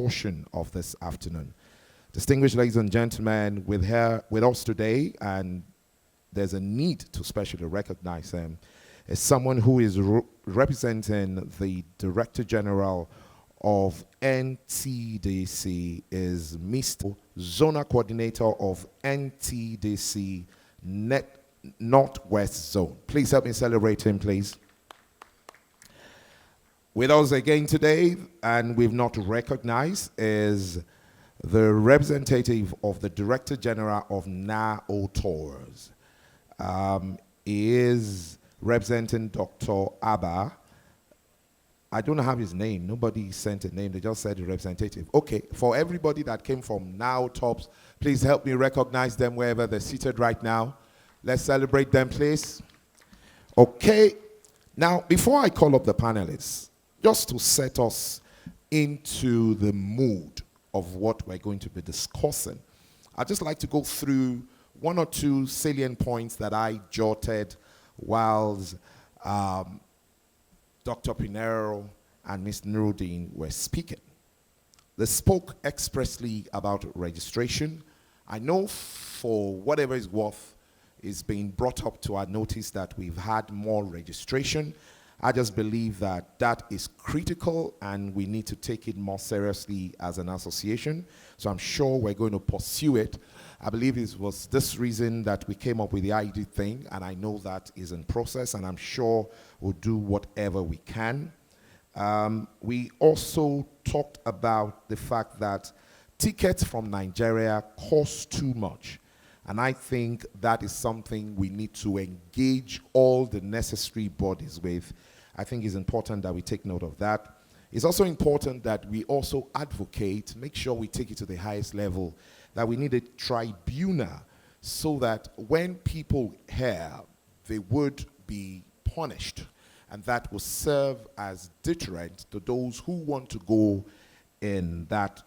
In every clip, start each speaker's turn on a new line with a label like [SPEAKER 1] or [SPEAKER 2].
[SPEAKER 1] portion of this afternoon. Distinguished ladies and gentlemen, with us today, and there's a need to specially recognize him, is someone who is representing the Director General of NTDC, is Mr. Zonal Coordinator of NTDC Northwest Zone. Please help me celebrate him, please. With us again today, and we've not recognized, is the representative of the Director General of NAO Tours. He is representing Dr. Abba. I don't have his name. Nobody sent a name. They just said the representative. Okay, for everybody that came from NAO Tours, please help me recognize them wherever they're seated right now. Let's celebrate them, please. Okay. Now, before I call up the panelists, just to set us into the mood of what we're going to be discussing, I'd just like to go through one or two salient points that I jotted whilst Dr. Pinero and Ms. Nuruddin were speaking. They spoke expressly about registration. I know for whatever it's worth, it's been brought up to our notice that we've had more registration. I just believe that that is critical and we need to take it more seriously as an association. So I'm sure we're going to pursue it. I believe it was this reason that we came up with the ID thing, and I know that is in process, and I'm sure we'll do whatever we can. We also talked about the fact that tickets from Nigeria cost too much. And I think that is something we need to engage all the necessary bodies with. I think it's important that we take note of that. It's also important that we also advocate, make sure we take it to the highest level, that we need a tribunal so that when people hear, they would be punished. And that will serve as deterrent to those who want to go in that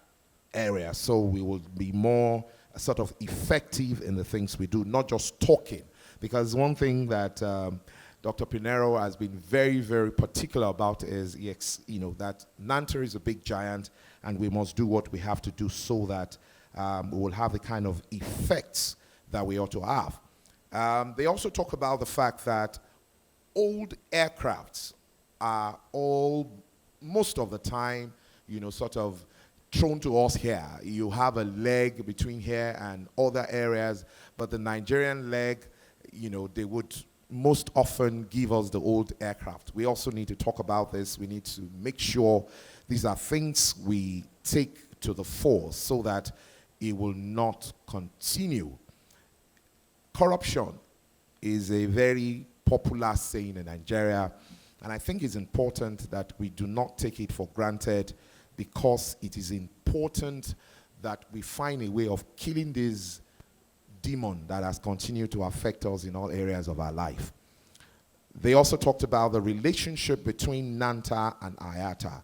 [SPEAKER 1] area. So we will be more sort of effective in the things we do, not just talking. Because one thing that Dr. Pinero has been very, very particular about is, that NANTA is a big giant, and we must do what we have to do so that we will have the kind of effects that we ought to have. They also talk about the fact that old aircrafts are all, most of the time, sort of thrown to us here. You have a leg between here and other areas, but the Nigerian leg, they would most often give us the old aircraft. We also need to talk about this. We need to make sure these are things we take to the fore so that it will not continue. Corruption is a very popular saying in Nigeria, and I think it's important that we do not take it for granted, because it is important that we find a way of killing this demon that has continued to affect us in all areas of our life. They also talked about the relationship between NANTA and IATA,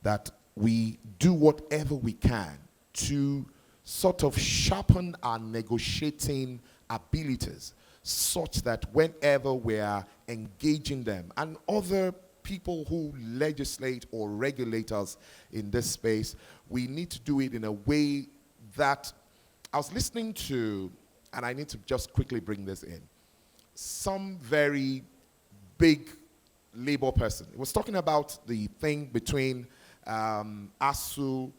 [SPEAKER 1] that we do whatever we can to sort of sharpen our negotiating abilities, such that whenever we are engaging them and other people who legislate or regulate us in this space, we need to do it in a way that, I was listening to, and I need to just quickly bring this in, some very big labor person. He was talking about the thing between ASU,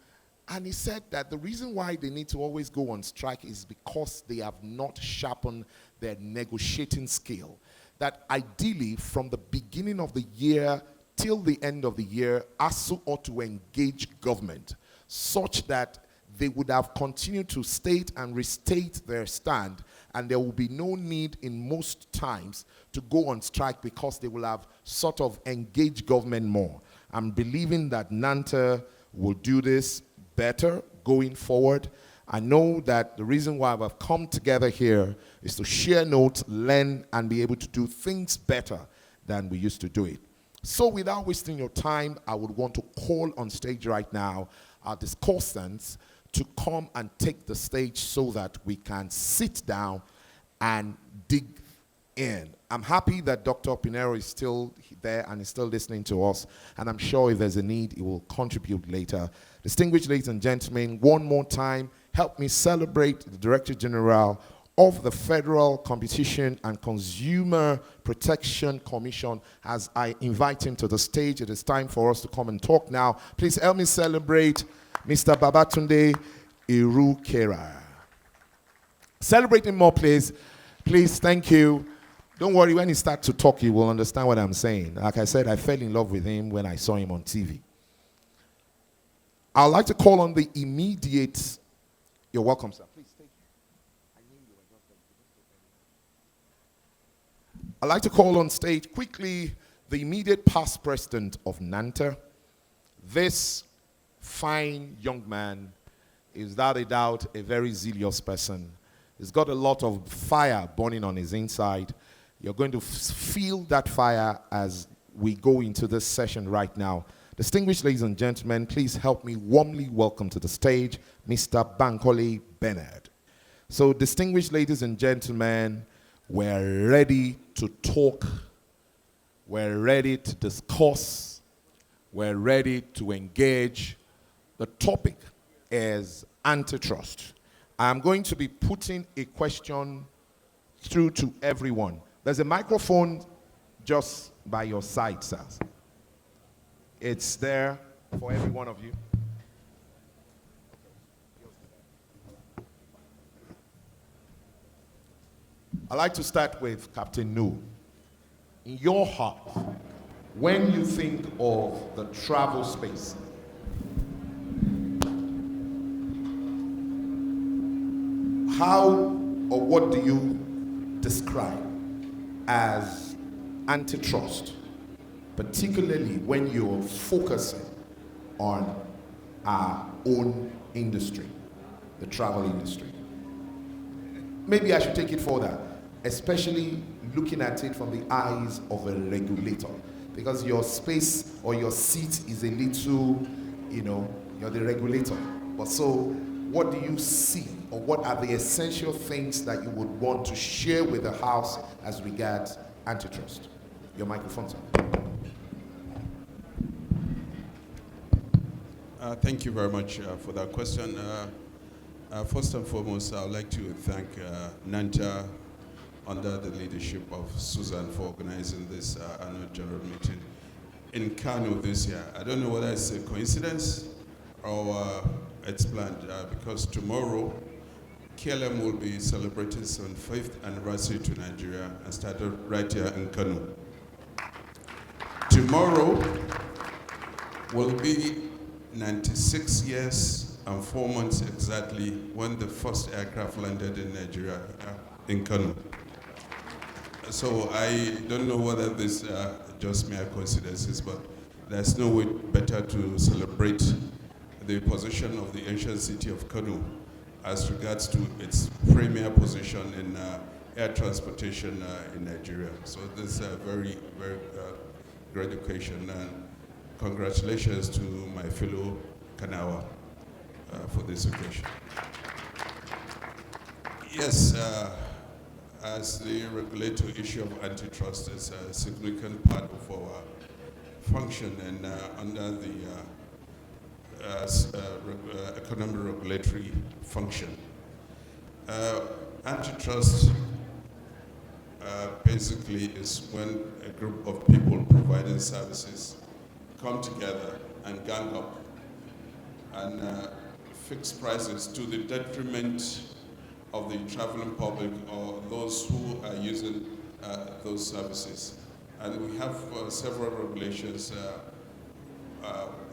[SPEAKER 1] and he said that the reason why they need to always go on strike is because they have not sharpened their negotiating skill. That ideally, from the beginning of the year till the end of the year, ASU ought to engage government such that they would have continued to state and restate their stand, and there will be no need in most times to go on strike because they will have sort of engaged government more. I'm believing that NANTA will do this better going forward. I know that the reason why we've come together here is to share notes, learn, and be able to do things better than we used to do it. So without wasting your time, I would want to call on stage right now our discussants to come and take the stage so that we can sit down and dig in. I'm happy that Dr. Pinero is still there and is still listening to us, and I'm sure if there's a need, he will contribute later. Distinguished ladies and gentlemen, one more time, help me celebrate the Director General of the Federal Competition and Consumer Protection Commission as I invite him to the stage. It is time for us to come and talk now. Please help me celebrate Mr. Babatunde Irukera. Celebrate him more, please. Please, thank you. Don't worry, when he starts to talk, you will understand what I'm saying. Like I said, I fell in love with him when I saw him on TV. I'd like to call on the immediate... You're welcome, sir. Please take it. I'd like to call on stage quickly the immediate past president of NANTA. This fine young man is without a doubt a very zealous person. He's got a lot of fire burning on his inside. You're going to feel that fire as we go into this session right now. Distinguished ladies and gentlemen, please help me warmly welcome to the stage Mr. Bankole Bernard. So, distinguished ladies and gentlemen, we're ready to talk, we're ready to discuss, we're ready to engage. The topic is antitrust. I'm going to be putting a question through to everyone. There's a microphone just by your side, sir. It's there for every one of you. I'd like to start with Captain Nu. In your heart, when you think of the travel space, how or what do you describe as antitrust, particularly when you're focusing on our own industry, the travel industry? Maybe I should take it further, especially looking at it from the eyes of a regulator, because your space or your seat is a little, you're the regulator. But so, what do you see, or what are the essential things that you would want to share with the House as regards antitrust? Your microphone, sir.
[SPEAKER 2] Thank you very much for that question. First and foremost, I would like to thank NANTA under the leadership of Susan for organizing this annual general meeting in Kano this year. I don't know whether it's a coincidence or it's planned, because tomorrow KLM will be celebrating its 75th anniversary to Nigeria and started right here in Kano. Tomorrow will be 96 years and 4 months exactly when the first aircraft landed in Nigeria, in Kano. So I don't know whether this just mere coincidences, but there's no way better to celebrate the position of the ancient city of Kano as regards to its premier position in air transportation in Nigeria. So this is a very, very great occasion, and congratulations to my fellow Kanawa for this occasion. Yes, as the regulatory issue of antitrust is a significant part of our function, and under the economic regulatory function. Antitrust basically is when a group of people providing services come together and gang up and fix prices to the detriment of the traveling public or those who are using those services. And we have several regulations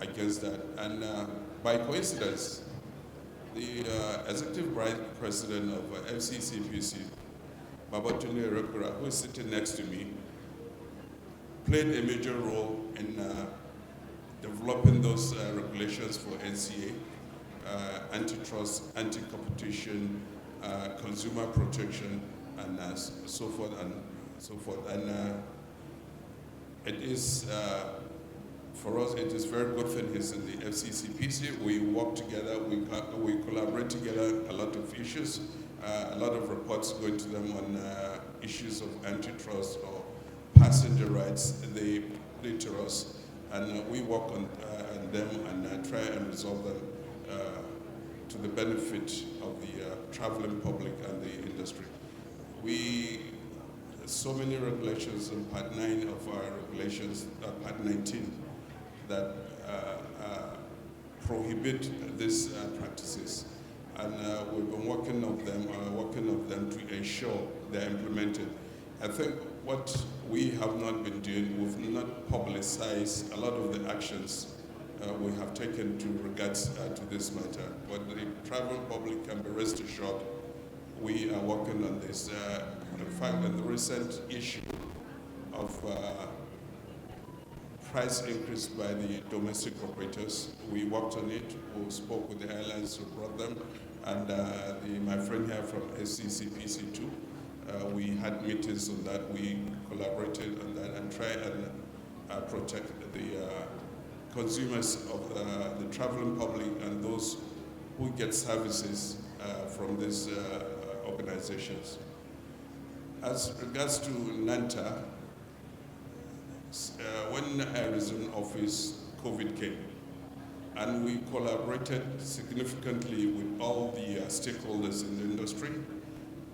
[SPEAKER 2] against that. And by coincidence, the executive vice president of FCCPC, Babatunde Irukera, who is sitting next to me, played a major role in developing those regulations for NCA, antitrust, anti-competition, consumer protection, and so forth and so forth. And it is, for us, it is very good thing he's in the FCCPC. We work together, we collaborate together a lot of issues, a lot of reports going to them on issues of antitrust or passenger rights. They play to us, and we work on them and try and resolve them to the benefit of the traveling public and the industry. So many regulations in Part 9 of our regulations, Part 19, that prohibit these practices. And we've been working on them to ensure they're implemented. I think what we have not been doing, we've not publicized a lot of the actions we have taken to regards to this matter. But the travel public can be rest assured we are working on this. In fact, on the recent issue of price increase by the domestic operators, we worked on it. We spoke with the airlines who brought them, and my friend here from SCCPC too. We had meetings on that. We collaborated on that and try and protect the consumers of the traveling public and those who get services from these organizations. As regards to NANTA, when I resumed office, COVID came, and we collaborated significantly with all the stakeholders in the industry.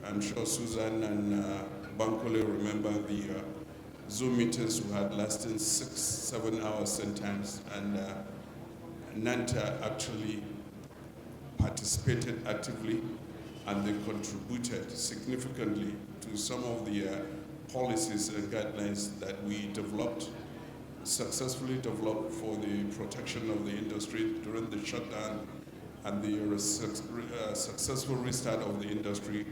[SPEAKER 2] I'm sure Susan and Bankole remember the Zoom meetings we had lasting 6-7 hours sometimes, and NANTA actually participated actively, and they contributed significantly to some of the policies and guidelines that we successfully developed for the protection of the industry during the shutdown and the successful restart of the industry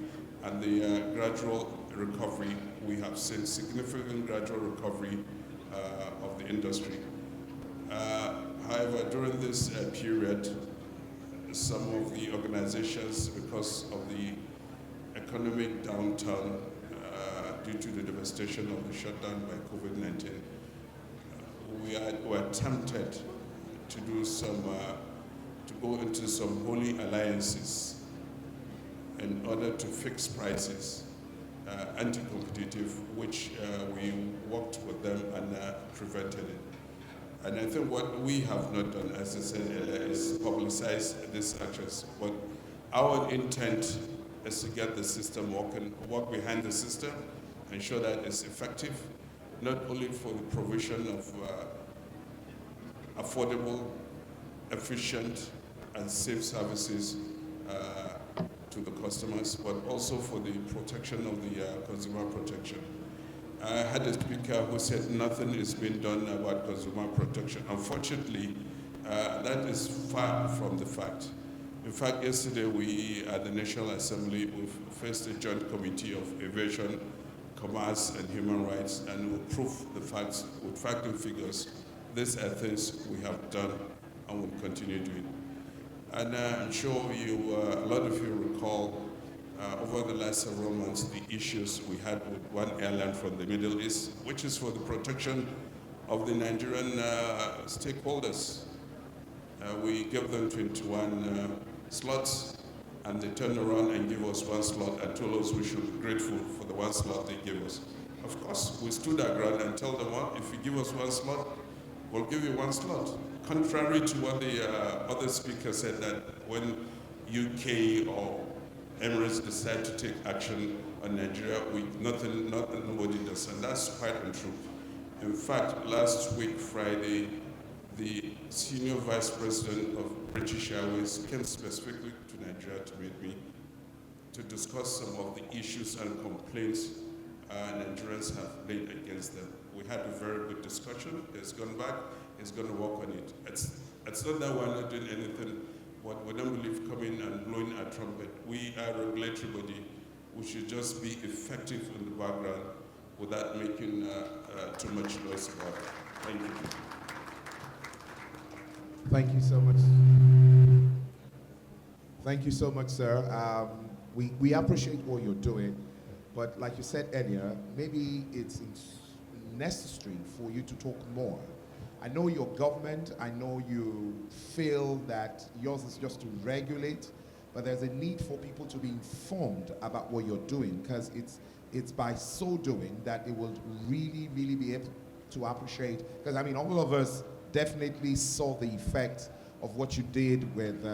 [SPEAKER 2] and the gradual recovery. We have seen significant gradual recovery of the industry. However, during this period, some of the organizations, because of the economic downturn due to the devastation of the shutdown by COVID-19, we were tempted to do to go into some holy alliances in order to fix prices, anti-competitive, which we worked with them and prevented it. And I think what we have not done, as I said earlier, is publicize these actions. But our intent is to get the system working, work behind the system, ensure that it's effective, not only for the provision of affordable, efficient, and safe services to the customers, but also for the protection of the consumer protection. I had a speaker who said nothing is being done about consumer protection. Unfortunately, that is far from the fact. In fact, yesterday we, at the National Assembly, we faced a joint committee of aviation, commerce, and human rights, and we prove the facts with fact and figures. These are things we have done and will continue doing. And I'm sure a lot of you recall over the last several months the issues we had with one airline from the Middle East, which is for the protection of the Nigerian stakeholders. We gave them 21 slots, and they turned around and gave us one slot and told us we should be grateful for the one slot they gave us. Of course, we stood our ground and told them, well, if you give us one slot, we'll give you one slot. Contrary to what the other speaker said, that when UK or Emirates decide to take action on Nigeria, nobody does, and that's quite untrue. In fact, last week, Friday, the senior vice president of British Airways came specifically to Nigeria to meet me to discuss some of the issues and complaints Nigerians have laid against them. We had a very good discussion. He's gone back. He's going to work on it. It's not that we're not doing anything. What we don't believe coming and blowing our trumpet. We are a regulatory body. We should just be effective in the background without making too much noise about it. Thank you.
[SPEAKER 1] Thank you so much. Thank you so much, sir. We appreciate what you're doing, but like you said earlier, maybe it's necessary for you to talk more. I know your government, I know you feel that yours is just to regulate, but there's a need for people to be informed about what you're doing, because it's by so doing that it will really, really be able to appreciate, because I mean, all of us definitely saw the effect of what you did with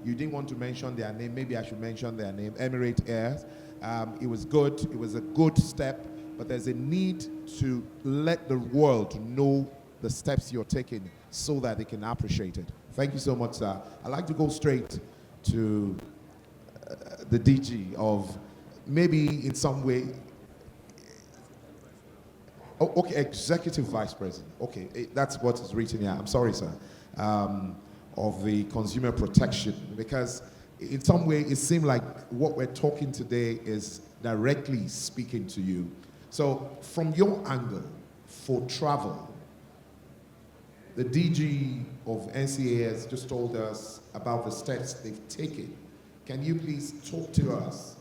[SPEAKER 1] You didn't want to mention their name. Maybe I should mention their name. Emirate Air. It was good. It was a good step. But there's a need to let the world know the steps you're taking so that they can appreciate it. Thank you so much, sir. I'd like to go straight to the DG of maybe in some way. Oh, okay, Executive Vice President. Okay, that's what is written here. I'm sorry, sir. Of the consumer protection, because in some way it seemed like what we're talking today is directly speaking to you. So from your angle for travel, the DG of NCA has just told us about the steps they've taken. Can you please talk to us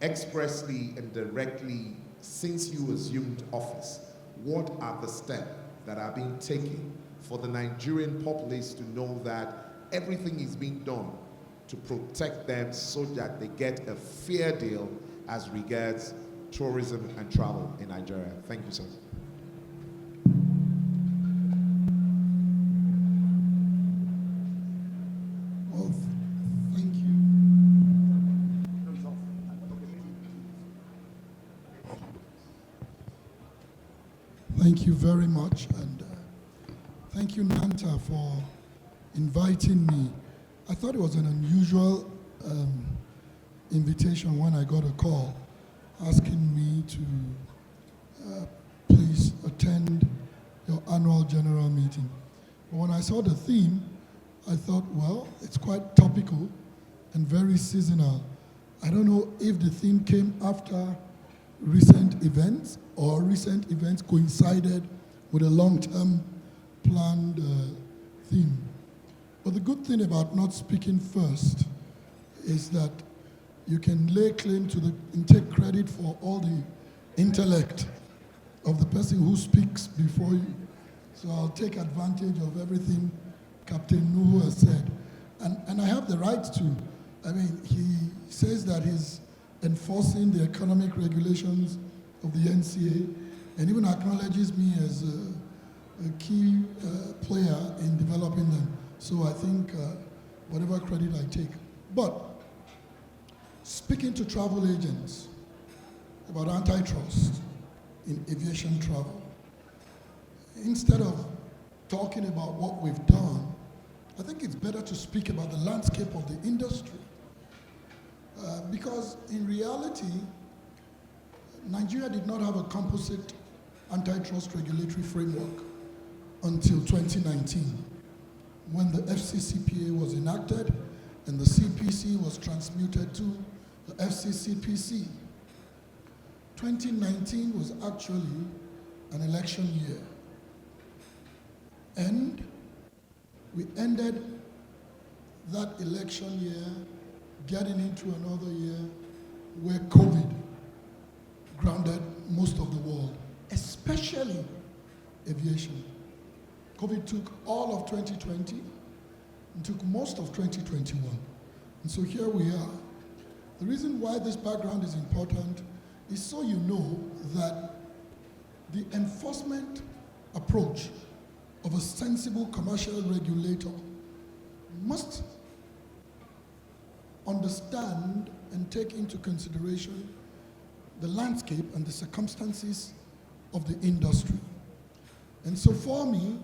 [SPEAKER 1] expressly and directly, since you assumed office, what are the steps that are being taken for the Nigerian populace to know that everything is being done to protect them so that they get a fair deal as regards tourism and travel in Nigeria? Thank you, sir.
[SPEAKER 3] Well, thank you. Thank you very much, and thank you, NANTA, for inviting me. I thought it was an unusual invitation when I got a call asking me to please attend your annual general meeting. But when I saw the theme, I thought, well, it's quite topical and very seasonal. I don't know if the theme came after recent events or recent events coincided with a long-term planned theme. But the good thing about not speaking first is that you can lay claim to and take credit for all the intellect of the person who speaks before you. So I'll take advantage of everything Captain Nuhu has said. And I have the right to. I mean, he says that he's enforcing the economic regulations of the NCA and even acknowledges me as a key player in developing them. So I think whatever credit I take. But speaking to travel agents about antitrust in aviation travel, instead of talking about what we've done, I think it's better to speak about the landscape of the industry. Because in reality, Nigeria did not have a composite antitrust regulatory framework until 2019, when the FCCPA was enacted and the CPC was transmuted to the FCCPC. 2019 was actually an election year. And we ended that election year getting into another year where COVID grounded most of the world, especially aviation. COVID took all of 2020 and took most of 2021. And so here we are. The reason why this background is important is so you know that the enforcement approach of a sensible commercial regulator must understand and take into consideration the landscape and the circumstances of the industry. And so for me,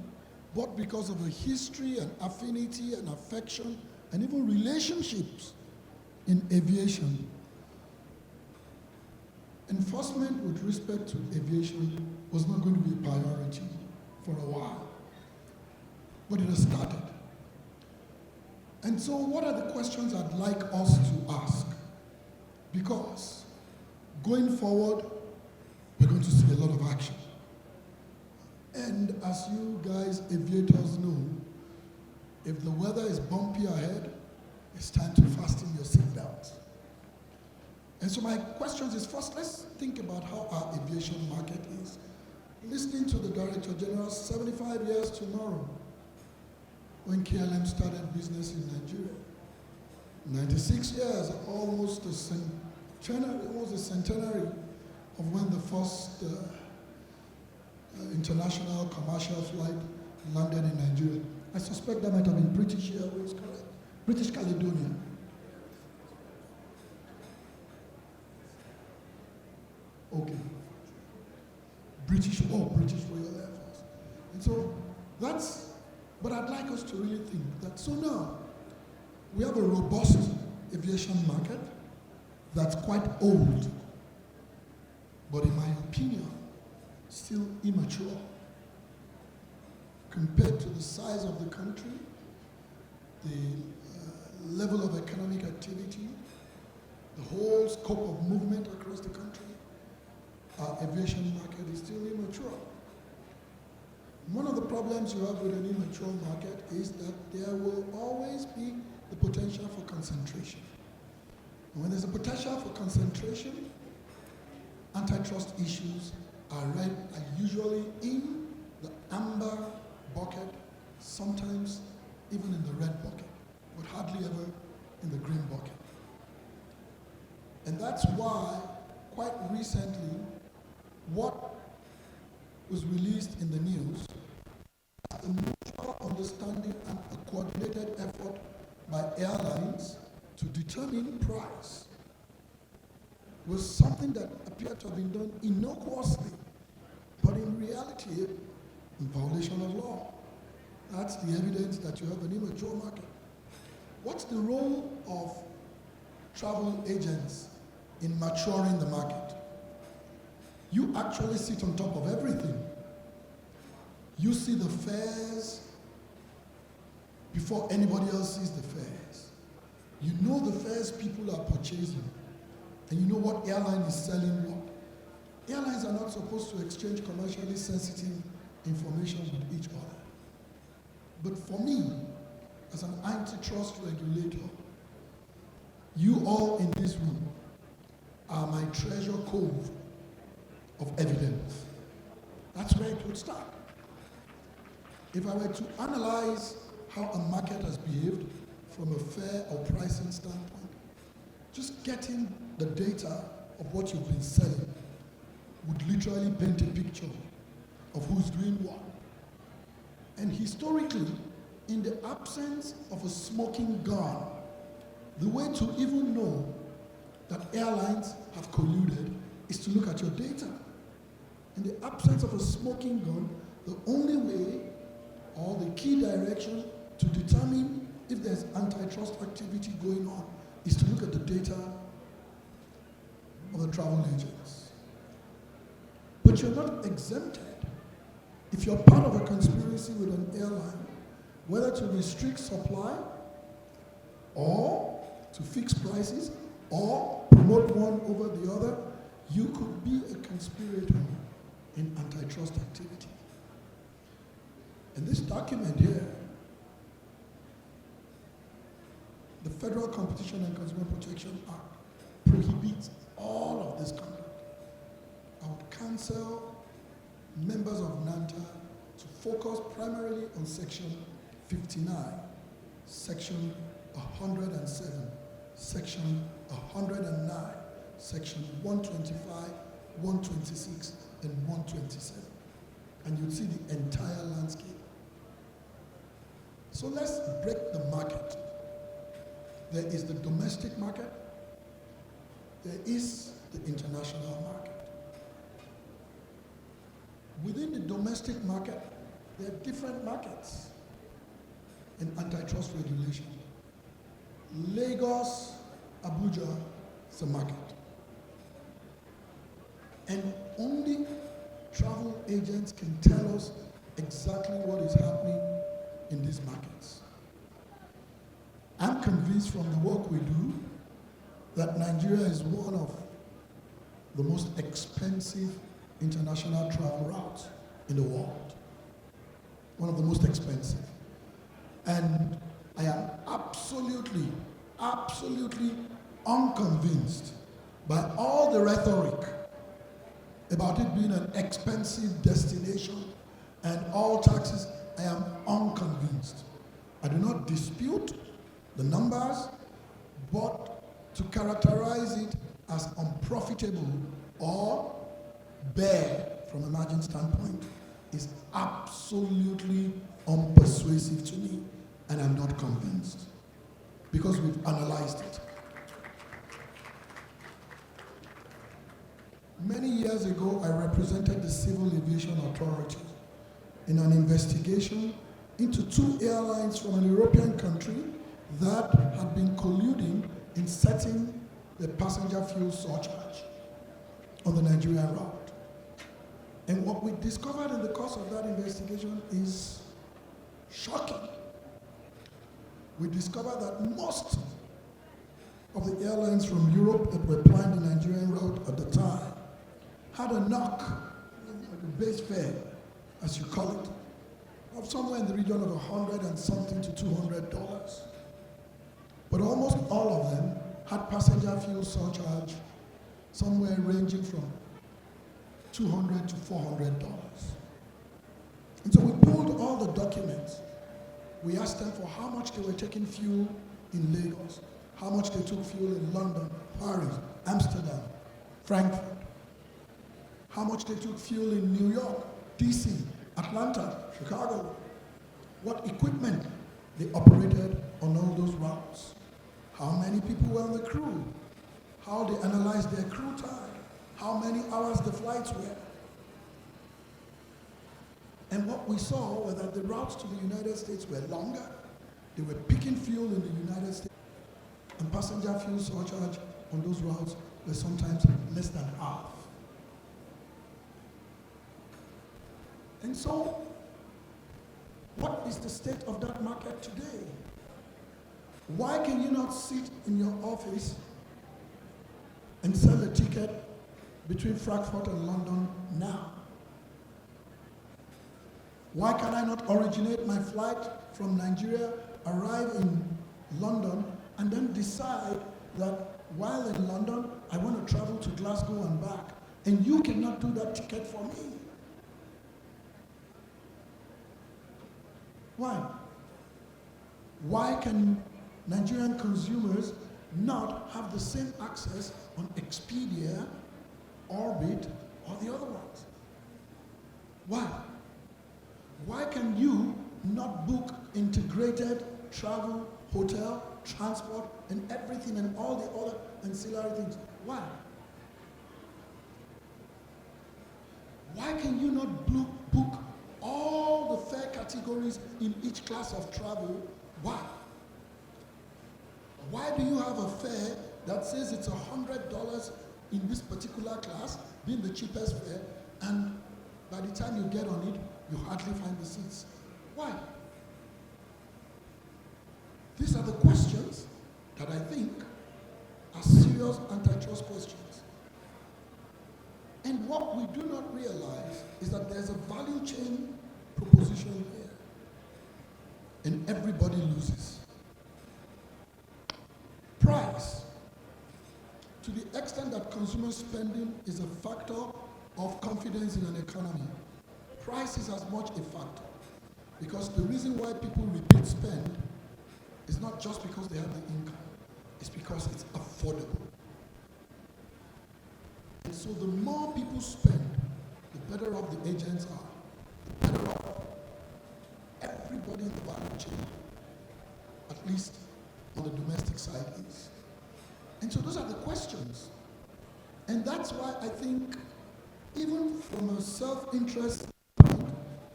[SPEAKER 3] both because of a history and affinity and affection and even relationships in aviation, enforcement with respect to aviation was not going to be a priority for a while, but it has started. And so what are the questions I'd like us to ask? Because going forward, we're going to see a lot of action. And as you guys aviators know, if the weather is bumpy ahead, it's time to fasten your seatbelts. And so my questions is, first, let's think about how our aviation market is. Listening to the Director General, 75 years tomorrow, when KLM started business in Nigeria. 96 years, almost a centenary of when the first international commercial flight landed in Nigeria. I suspect that might have been British Airways, correct? British Caledonia. Okay. British Royal Air Force. And so but I'd like us to really think that so now we have a robust aviation market that's quite old, but in my opinion, still immature compared to the size of the country, the level of economic activity, the whole scope of movement across the country. Our aviation market is still immature. One of the problems you have with an immature market is that there will always be the potential for concentration. And when there's a potential for concentration, antitrust issues are usually in the amber bucket, sometimes even in the red bucket, but hardly ever in the green bucket. And that's why, quite recently, what was released in the news, a mutual understanding and a coordinated effort by airlines to determine price, was something that appeared to have been done innocuously, but in reality, in violation of law. That's the evidence that you have an immature market. What's the role of travel agents in maturing the market? You actually sit on top of everything. You see the fares before anybody else sees the fares. You know the fares people are purchasing, and you know what airline is selling what. Airlines are not supposed to exchange commercially sensitive information with each other. But for me, as an antitrust regulator, you all in this room are my treasure cove of evidence. That's where it would start. If I were to analyze how a market has behaved from a fare or pricing standpoint, just getting the data of what you've been selling would literally paint a picture of who's doing what. And historically, in the absence of a smoking gun, the way to even know that airlines have colluded is to look at your data. In the absence of a smoking gun, the only way or the key direction to determine if there's antitrust activity going on is to look at the data of the travel agents. But you're not exempted. If you're part of a conspiracy with an airline, whether to restrict supply or to fix prices or promote one over the other, you could be a conspirator in antitrust activity. And this document here, the Federal Competition and Consumer Protection Act, prohibits all of this conduct. I would counsel members of NANTA to focus primarily on Section 59, Section 107, Section 109, Section 125, 126, and 127. And you'll see the entire landscape. So let's break the market. There is the domestic market. There is the international market. Within the domestic market, there are different markets in antitrust regulation. Lagos, Abuja is a market. And only travel agents can tell us exactly what is happening in these markets. I'm convinced from the work we do that Nigeria is one of the most expensive international travel routes in the world. One of the most expensive. And I am absolutely unconvinced by all the rhetoric about it being an expensive destination and all taxes. I am unconvinced. I do not dispute the numbers, but to characterize it as unprofitable or bare from a margin standpoint is absolutely unpersuasive to me, and I'm not convinced. because we've analyzed it. Many years ago, I represented the Civil Aviation Authority in an investigation into 2 airlines from an European country that had been colluding in setting the passenger fuel surcharge on the Nigerian route. And what we discovered in the course of that investigation is shocking. We discovered that most of the airlines from Europe that were flying the Nigerian route at the time had a knock, the base fare, as you call it, of somewhere in the region of $100 and something to $200. But almost all of them had passenger fuel surcharge somewhere ranging from $200 to $400. And so we pulled all the documents. We asked them for how much they were taking fuel in Lagos, how much they took fuel in London, Paris, Amsterdam, Frankfurt, how much they took fuel in New York, DC, Atlanta, Chicago, what equipment they operated on all those routes, how many people were on the crew, how they analyzed their crew time, how many hours the flights were. And what we saw was that the routes to the United States were longer. They were picking fuel in the United States, and passenger fuel surcharge on those routes were sometimes less than half. And so, what is the state of that market today? Why can you not sit in your office and sell a ticket between Frankfurt and London now? Why can I not originate my flight from Nigeria, arrive in London, and then decide that while in London, I want to travel to Glasgow and back, and you cannot do that ticket for me? Why? Why can Nigerian consumers not have the same access on Expedia, Orbit, or the other ones? Why? Why can you not book integrated travel, hotel, transport, and everything and all the other ancillary things? Why? Why can you not book all the fare categories in each class of travel? Why? Why do you have a fare that says it's $100 in this particular class, being the cheapest fare, and by the time you get on it, you hardly find the seats? Why? These are the questions that I think are serious antitrust questions. And what we do not realize is that there's a value chain proposition here, and everybody loses. Price, to the extent that consumer spending is a factor of confidence in an economy, price is as much a factor, because the reason why people repeat spend is not just because they have the income, it's because it's affordable. And so the more people spend, the better off the agents are, the better off everybody in the value chain, at least on the domestic side, is. And so those are the questions. And that's why I think, even from a self-interest,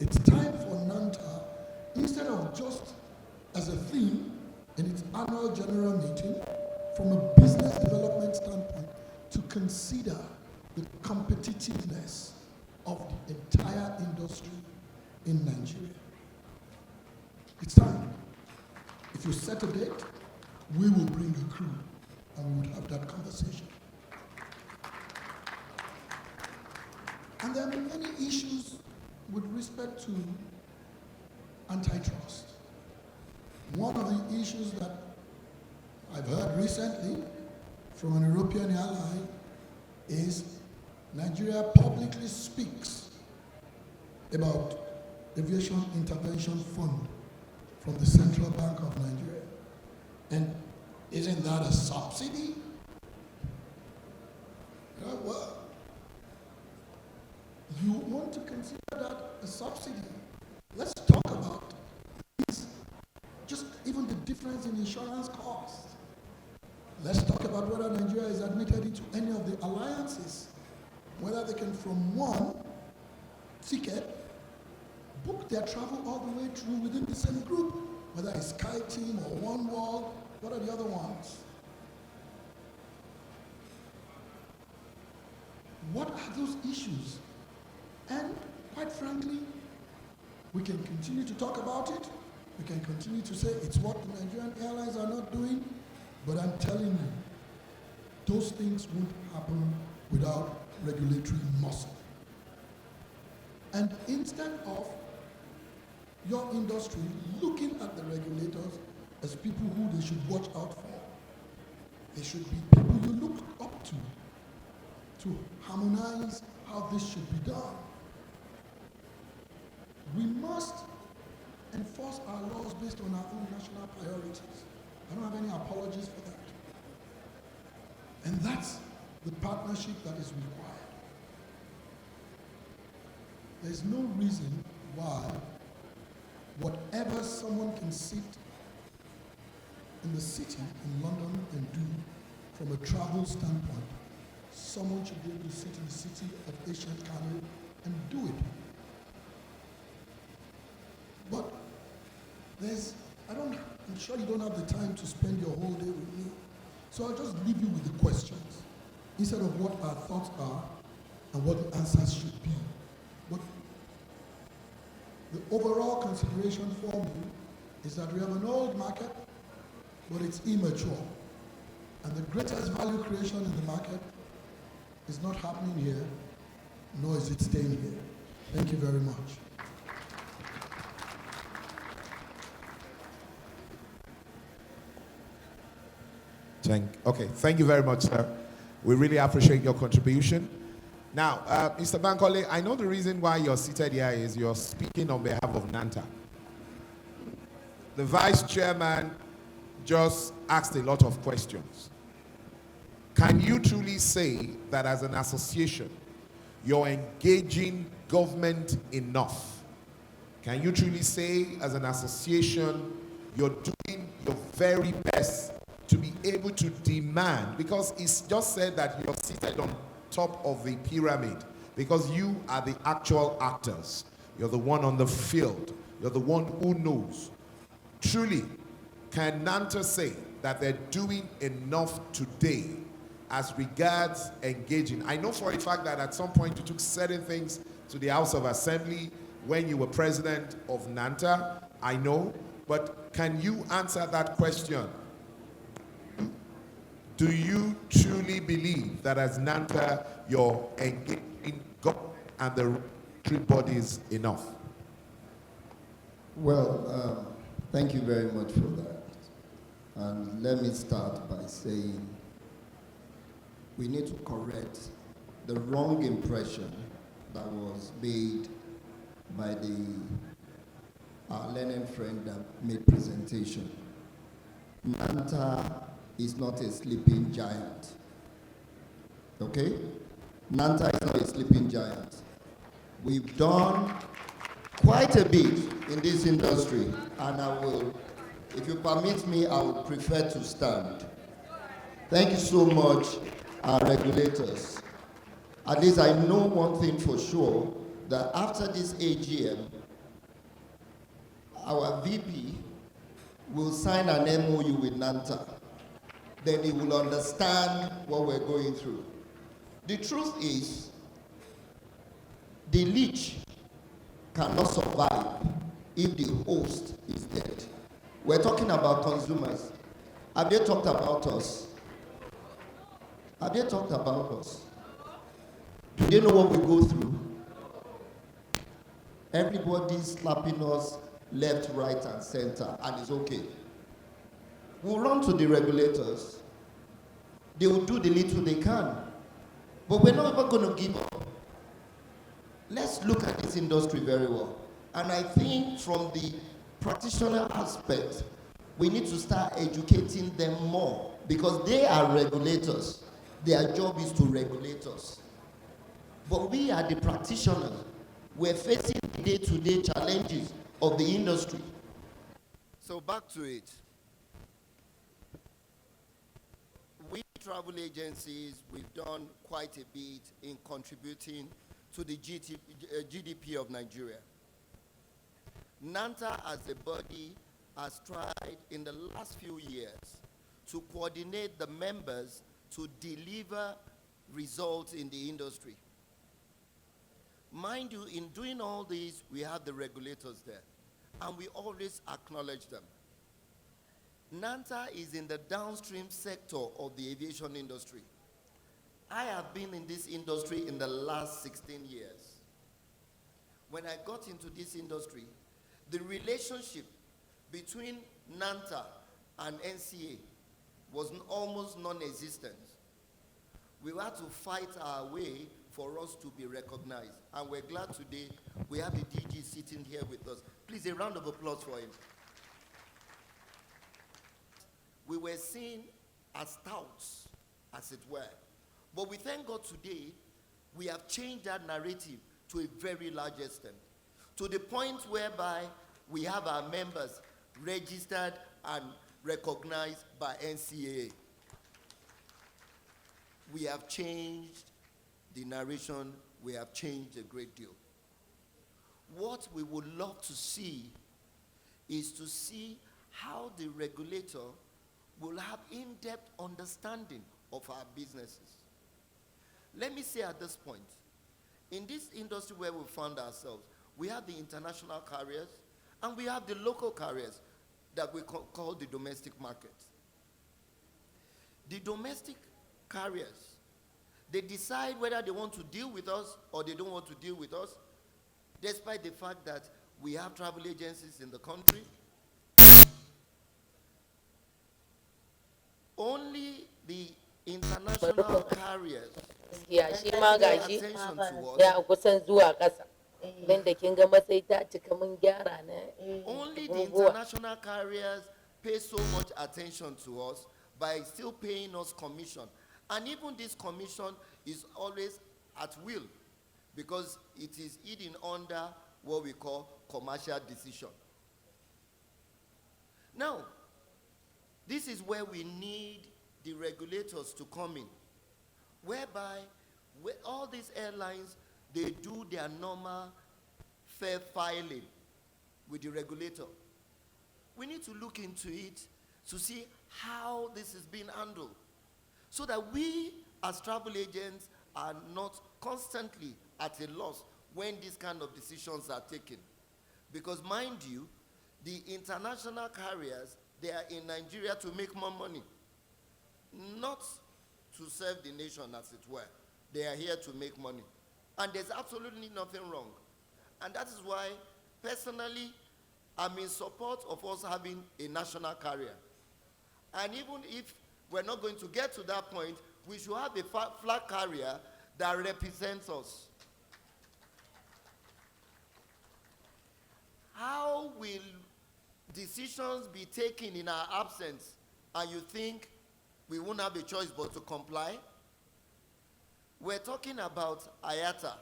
[SPEAKER 3] it's time for NANTA, instead of just as a theme in its annual general meeting, from a business development standpoint, to consider the competitiveness of the entire industry in Nigeria. It's time. If you set a date, we will bring a crew and we will have that conversation. And there are many issues with respect to antitrust. One of the issues that I've heard recently from an European ally is Nigeria publicly speaks about Aviation Intervention Fund from the Central Bank of Nigeria. And isn't that a subsidy? Well, you want to consider that a subsidy? Let's talk about this. Just even the difference in insurance costs. Let's talk about whether Nigeria is admitted into any of the alliances, whether they can from one ticket book their travel all the way through within the same group, whether it's Sky Team or One World. What are the other ones? What are those issues? And quite frankly, we can continue to talk about it. We can continue to say it's what the Nigerian airlines are not doing. But I'm telling you, those things won't happen without regulatory muscle. And instead of your industry looking at the regulators as people who they should watch out for, they should be people you look up to harmonize how this should be done. We must enforce our laws based on our own national priorities. I don't have any apologies for that. And that's the partnership that is required. There's no reason why whatever someone can sit in the city in London and do from a travel standpoint, someone should be able to sit in the city of ancient Kano and do it. But I'm sure you don't have the time to spend your whole day with me. So I'll just leave you with the questions instead of what our thoughts are and what the answers should be. But the overall consideration for me is that we have an old market, but it's immature. And the greatest value creation in the market is not happening here, nor is it staying here. Thank you very much.
[SPEAKER 1] Thank you very much, sir. We really appreciate your contribution. Now, Mr. Bankole, I know the reason why you're seated here is you're speaking on behalf of NANTA. The vice chairman just asked a lot of questions. Can you truly say that as an association, you're engaging government enough? Can you truly say as an association, you're doing your very best to be able to demand, because it's just said that you're seated on top of the pyramid, because you are the actual actors. You're the one on the field. You're the one who knows. Truly, can NANTA say that they're doing enough today as regards engaging? I know for a fact that at some point you took certain things to the House of Assembly when you were president of NANTA, I know, but can you answer that question? Do you truly believe that as NANTA, you're engaging government and the regulatory bodies enough?
[SPEAKER 4] Well, thank you very much for that. And let me start by saying we need to correct the wrong impression that was made by our learned friend that made presentation. NANTA is not a sleeping giant. Okay? NANTA is not a sleeping giant. We've done quite a bit in this industry, and I will, if you permit me, I would prefer to stand. Thank you so much, our regulators. At least I know one thing for sure, that after this AGM, our VP will sign an MOU with NANTA. Then he will understand what we're going through. The truth is, the leech cannot survive if the host is dead. We're talking about consumers. Have they talked about us? Have they talked about us? Do they know what we go through? Everybody's slapping us left, right, and center, and it's okay. We'll run to the regulators. They will do the little they can. But we're not ever going to give up. Let's look at this industry very well. And I think from the practitioner aspect, we need to start educating them more, because they are regulators. Their job is to regulate us. But we are the practitioners. We're facing the day-to-day challenges of the industry. So back to it. travel agencies, we've done quite a bit in contributing to the GDP of Nigeria. NANTA as a body has tried in the last few years to coordinate the members to deliver results in the industry. Mind you, in doing all this, we have the regulators there, and we always acknowledge them. NANTA is in the downstream sector of the aviation industry. I have been in this industry in the last 16 years. When I got into this industry, the relationship between NANTA and NCA was almost non-existent. We had to fight our way for us to be recognized. And we're glad today we have the DG sitting here with us. Please, a round of applause for him. We were seen as touts, as it were. But we thank God today, we have changed that narrative to a very large extent, to the point whereby we have our members registered and recognized by NCAA. We have changed the narration, we have changed a great deal. What we would love to see is to see how the regulator will have in-depth understanding of our businesses. Let me say at this point, in this industry where we found ourselves, we have the international carriers and we have the local carriers that we call the domestic market. The domestic carriers, they decide whether they want to deal with us or they don't want to deal with us, despite the fact that we have travel agencies in the country. Only the international carriers
[SPEAKER 5] Ya shi ma
[SPEAKER 4] pay
[SPEAKER 5] gashi
[SPEAKER 4] attention to us.
[SPEAKER 5] ya kusan zuwa ƙasa. Dan da kin ga matsayi ta cika mun gyara na.
[SPEAKER 4] Only the international carriers pay so much attention to us by still paying us commission. And even this commission is always at will because it is hidden under what we call commercial decision. Now, this is where we need the regulators to come in, whereby all these airlines, they do their normal fair filing with the regulator. We need to look into it to see how this is being handled so that we as travel agents are not constantly at a loss when these kind of decisions are taken. Because mind you, the international carriers, they are in Nigeria to make more money, not to serve the nation as it were. They are here to make money. And there's absolutely nothing wrong. And that is why, personally, I'm in support of us having a national carrier. And even if we're not going to get to that point, we should have a flag carrier that represents us. How will decisions be taken in our absence and you think we won't have a choice but to comply? We're talking about IATA.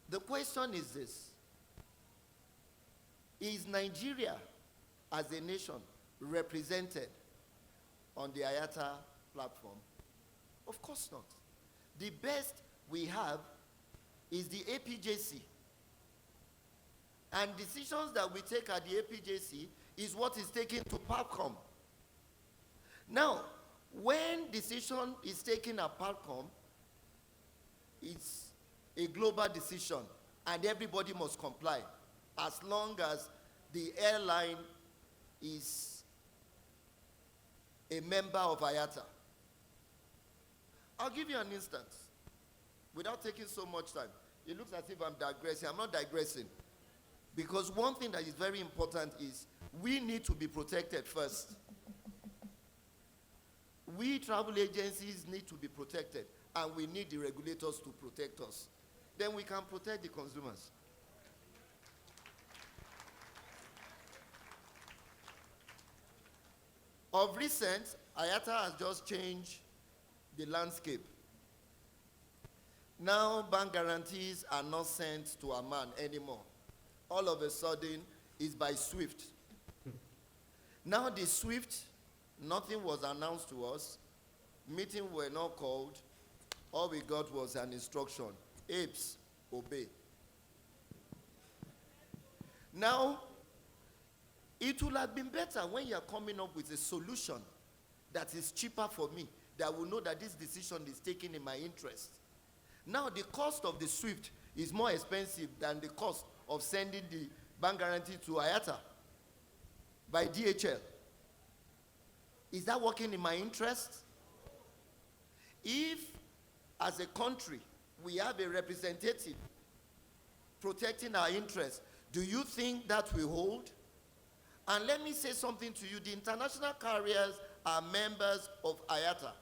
[SPEAKER 4] The question is this: is Nigeria as a nation represented on the IATA platform? Of course not. The best we have is the APJC. And decisions that we take at the APJC is what is taken to PAPCOM. Now, when decision is taken at PAPCOM, it's a global decision and everybody must comply as long as the airline is a member of IATA. I'll give you an instance without taking so much time. It looks as if I'm digressing. I'm not digressing. Because one thing that is very important is we need to be protected first. We travel agencies need to be protected, and we need the regulators to protect us. Then we can protect the consumers. Of recent, IATA has just changed the landscape. Now, bank guarantees are not sent to a man anymore. All of a sudden, it's by SWIFT. Now, the SWIFT, nothing was announced to us, Meeting were not called. All we got was an instruction. Apes, obey. Now, it would have been better when you're coming up with a solution that is cheaper for me, that will know that this decision is taken in my interest. Now, the cost of the SWIFT is more expensive than the cost of sending the bank guarantee to IATA by DHL. Is that working in my interest? If, as a country, we have a representative protecting our interests, do you think that will hold? And let me say something to you. The international carriers are members of IATA.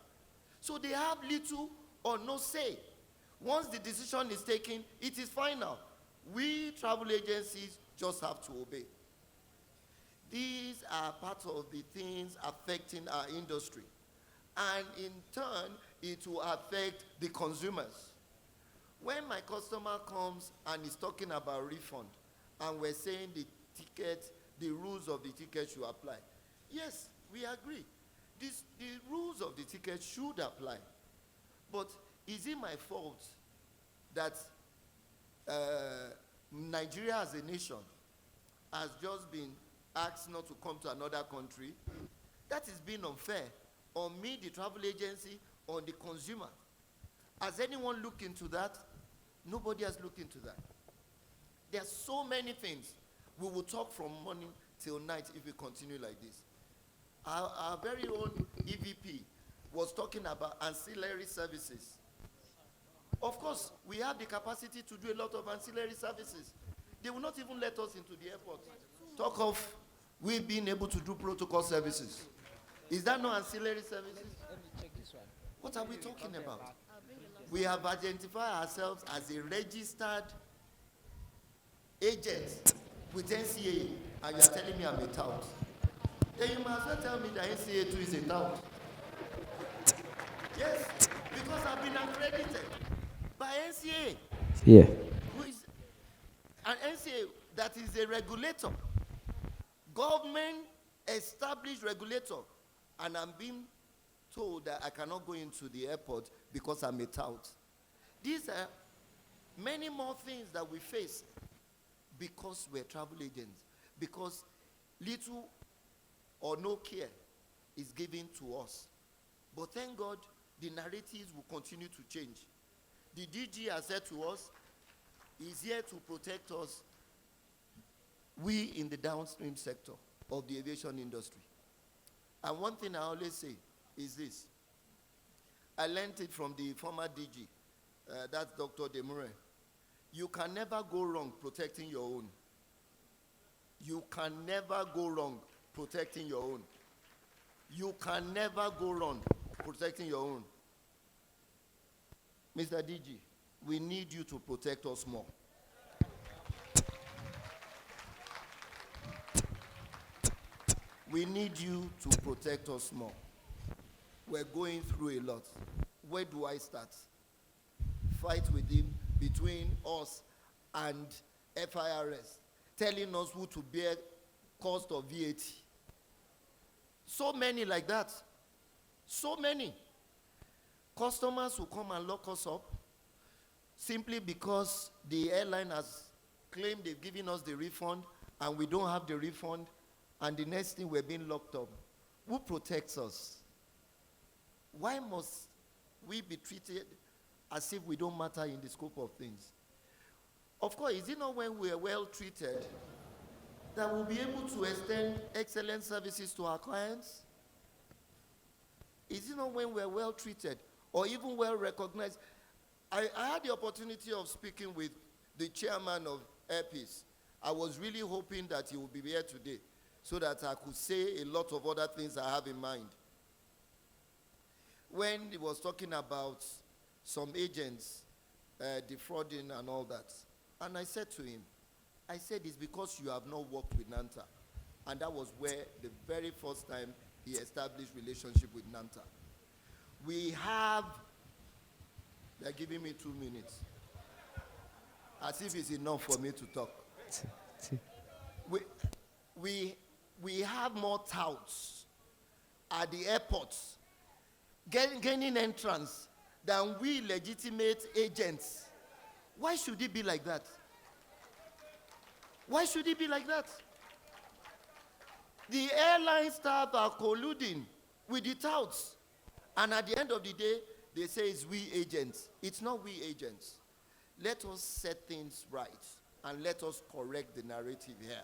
[SPEAKER 4] So they have little or no say. Once the decision is taken, it is final. We travel agencies just have to obey. These are part of the things affecting our industry. And in turn, it will affect the consumers. When my customer comes and is talking about refund, and we're saying the ticket, the rules of the ticket should apply. Yes, we agree. The rules of the ticket should apply. But is it my fault that Nigeria as a nation has just been asked not to come to another country? That is being unfair on me, the travel agency, on the consumer. Has anyone looked into that? Nobody has looked into that. There are so many things. We will talk from morning till night if we continue like this. Our very own EVP was talking about ancillary services. Of course, we have the capacity to do a lot of ancillary services. They will not even let us into the airport. Talk of we being able to do protocol services. Is that not ancillary services?
[SPEAKER 6] Let me check this one.
[SPEAKER 4] What are we talking about? We have identified ourselves as a registered agent with NCA, and you are telling me I'm a tout. Then you might as well tell me that NCA too is a tout. Yes, because I've been accredited by NCA.
[SPEAKER 6] Yeah.
[SPEAKER 4] Who is an NCA that is a regulator, government established regulator, and I'm being told that I cannot go into the airport because I'm a tout. These are many more things that we face because we're travel agents, because little or no care is given to us. But thank God, the narratives will continue to change. The DG has said to us, he's here to protect us, we in the downstream sector of the aviation industry. And one thing I always say is this. I learned it from the former DG, that's Dr. Demure. You can never go wrong protecting your own. You can never go wrong protecting your own. You can never go wrong protecting your own. Mr. DG, we need you to protect us more. We need you to protect us more. We're going through a lot. Where do I start? Fight with him between us and FIRS, telling us who to bear cost of VAT. So many like that. So many. Customers who come and lock us up simply because the airline has claimed they've given us the refund and we don't have the refund, and the next thing we're being locked up. Who protects us? Why must we be treated as if we don't matter in the scope of things? Of course, is it not when we are well treated that we'll be able to extend excellent services to our clients? Is it not when we're well treated or even well recognized? I had the opportunity of speaking with the chairman of Airpeace. I was really hoping that he would be here today so that I could say a lot of other things I have in mind. When he was talking about some agents defrauding and all that, and I said to him, I said, it's because you have not worked with NANTA. And that was where the very first time he established relationship with NANTA. We have, they're giving me 2 minutes, as if it's enough for me to talk. We have more touts at the airports gaining entrance than we legitimate agents. Why should it be like that? Why should it be like that? The airline staff are colluding with the touts. And at the end of the day, they say it's we agents. It's not we agents. Let us set things right and let us correct the narrative here.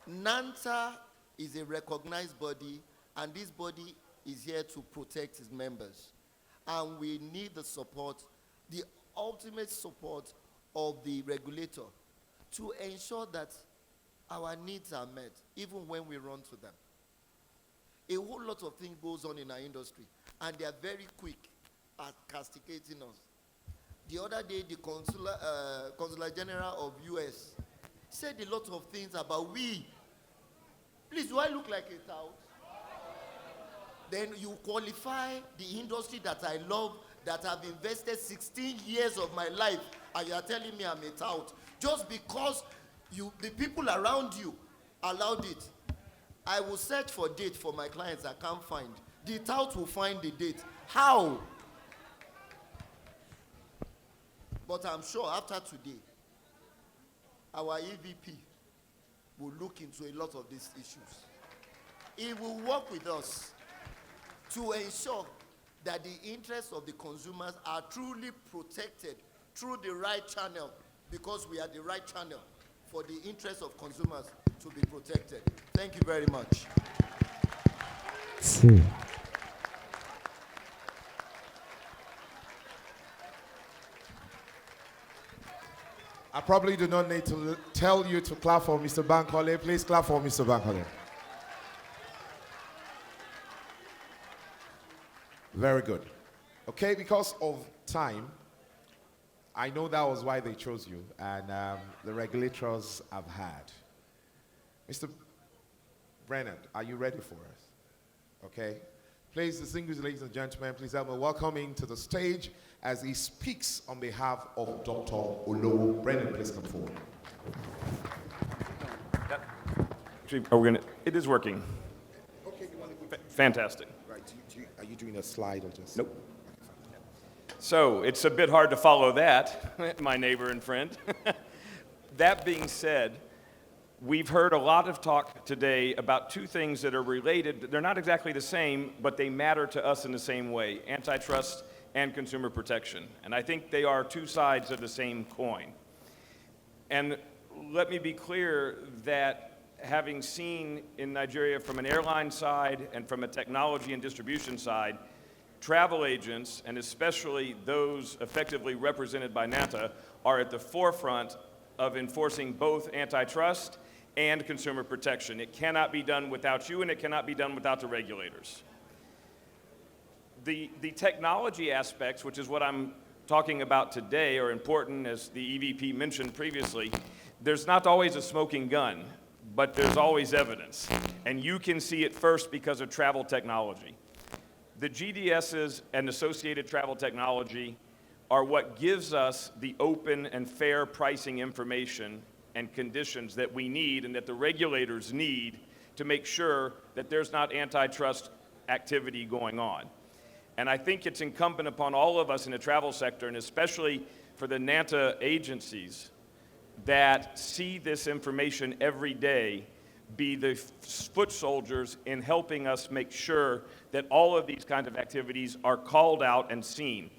[SPEAKER 4] NANTA is a recognized body, and this body is here to protect its members. And we need the support, the ultimate support of the regulator to ensure that our needs are met, even when we run to them. A whole lot of things goes on in our industry, and they are very quick at castigating us. The other day, the Consular General of US said a lot of things about we. Please, do I look like a tout? Then you qualify the industry that I love, that I've invested 16 years of my life, and you are telling me I'm a tout. Just because the people around you allowed it. I will search for date for my clients I can't find. The tout will find the date. How? But I'm sure after today, our EVP will look into a lot of these issues. He will work with us to ensure that the interests of the consumers are truly protected through the right channel, because we are the right channel for the interests of consumers to be protected. Thank you very much.
[SPEAKER 1] I probably do not need to tell you to clap for Mr. Bankole. Please clap for Mr. Bankole. Very good. Okay, because of time, I know that was why they chose you, and the regulators have had. Mr. Brennan, are you ready for us? Okay. Please, distinguished ladies and gentlemen, please help me welcome him to the stage as he speaks on behalf of Dr. Olowo. Brennan, please come forward.
[SPEAKER 6] Actually, are we gonna? It is working.
[SPEAKER 1] Okay, you want to
[SPEAKER 6] Fantastic.
[SPEAKER 1] Right. Are you doing a slide or just?
[SPEAKER 6] Nope. So it's a bit hard to follow that, my neighbor and friend. That being said, we've heard a lot of talk today about two things that are related. They're not exactly the same, but they matter to us in the same way: antitrust and consumer protection. And I think they are two sides of the same coin. And let me be clear that having seen in Nigeria from an airline side and from a technology and distribution side, travel agents, and especially those effectively represented by NANTA, are at the forefront of enforcing both antitrust and consumer protection. It cannot be done without you, and it cannot be done without the regulators. The technology aspects, which is what I'm talking about today, are important, as the EVP mentioned previously. There's not always a smoking gun, but there's always evidence. And you can see it first because of travel technology. The GDSs and associated travel technology are what gives us the open and fair pricing information and conditions that we need and that the regulators need to make sure that there's not antitrust activity going on. And I think it's incumbent upon all of us in the travel sector, and especially for the NANTA agencies that see this information every day, be the foot soldiers in helping us make sure that all of these kinds of activities are called out and seen.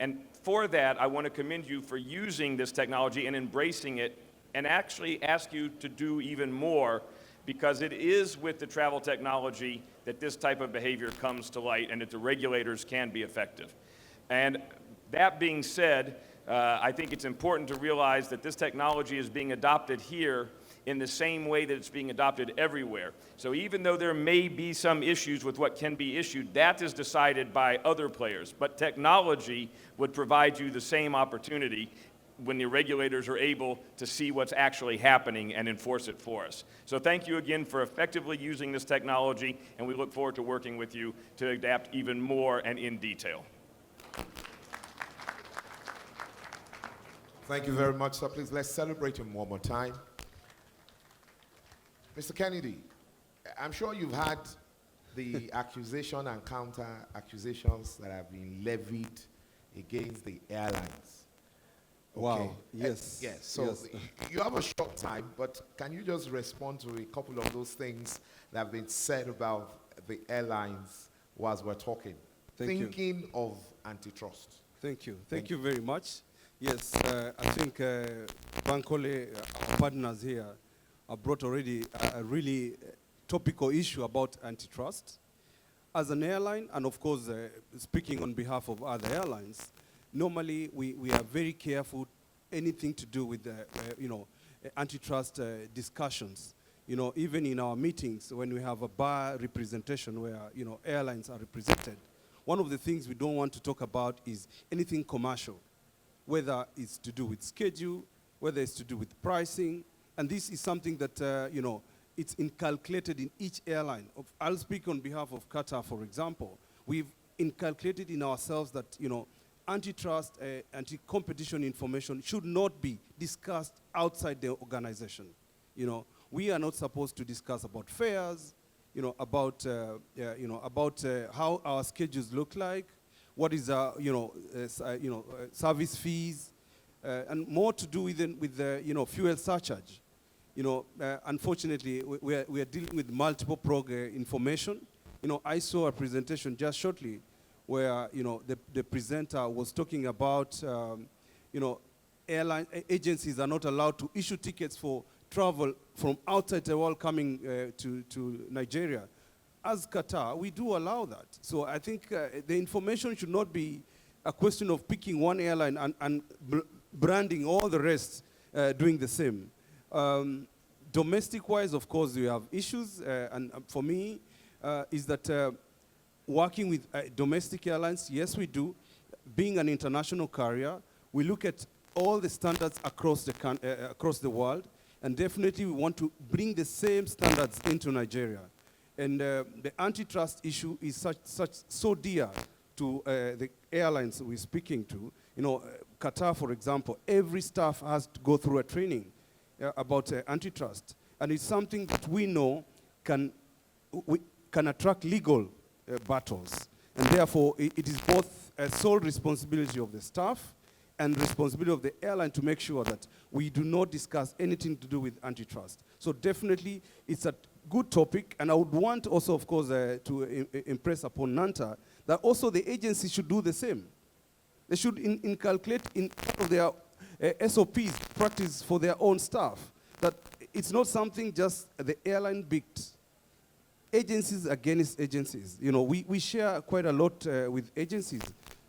[SPEAKER 6] And for that, I want to commend you for using this technology and embracing it, and actually ask you to do even more, because it is with the travel technology that this type of behavior comes to light and that the regulators can be effective. And that being said, I think it's important to realize that this technology is being adopted here in the same way that it's being adopted everywhere. So even though there may be some issues with what can be issued, that is decided by other players. But technology would provide you the same opportunity when the regulators are able to see what's actually happening and enforce it for us. So thank you again for effectively using this technology, and we look forward to working with you to adapt even more and in detail.
[SPEAKER 1] Thank you very much, sir. Please, let's celebrate him one more time. Mr. Kennedy, I'm sure you've had the accusation and counter accusations that have been levied against the airlines.
[SPEAKER 7] Wow, yes.
[SPEAKER 1] Yes, so
[SPEAKER 7] yes.
[SPEAKER 1] you have a short time, but can you just respond to a couple of those things that have been said about the airlines whilst we're talking?
[SPEAKER 7] Thank you.
[SPEAKER 1] Thinking of antitrust.
[SPEAKER 7] Thank you. Thank you very much. Yes, I think Bankole, our partners here, have brought already a really topical issue about antitrust. As an airline, and of course, speaking on behalf of other airlines, normally we are very careful anything to do with antitrust discussions. Even in our meetings, when we have a bar representation where airlines are represented, one of the things we don't want to talk about is anything commercial, whether it's to do with schedule, whether it's to do with pricing, and this is something that it's inculcated in each airline. I'll speak on behalf of Qatar, for example. We've inculcated in ourselves that antitrust, anti-competition information should not be discussed outside the organization. We are not supposed to discuss about fares, about how our schedules look like, what is service fees, and more to do with the fuel surcharge. Unfortunately, we are dealing with multiple information. I saw a presentation just shortly where the presenter was talking about airline agencies are not allowed to issue tickets for travel from outside the world coming to Nigeria. As Qatar, we do allow that. So I think the information should not be a question of picking one airline and branding all the rest doing the same. Domestic-wise, of course, we have issues, and for me, is that working with domestic airlines, yes, we do. Being an international carrier, we look at all the standards across the world, and definitely we want to bring the same standards into Nigeria. And the antitrust issue is so dear to the airlines we're speaking to. Qatar, for example, every staff has to go through a training about antitrust, and it's something that we know can attract legal battles, and therefore it is both a sole responsibility of the staff and responsibility of the airline to make sure that we do not discuss anything to do with antitrust. So definitely it's a good topic, and I would want also, of course, to impress upon NANTA that also the agency should do the same. They should inculcate in all of their SOPs, practice for their own staff, that it's not something just the airline picked. Agencies against agencies. We share quite a lot with agencies.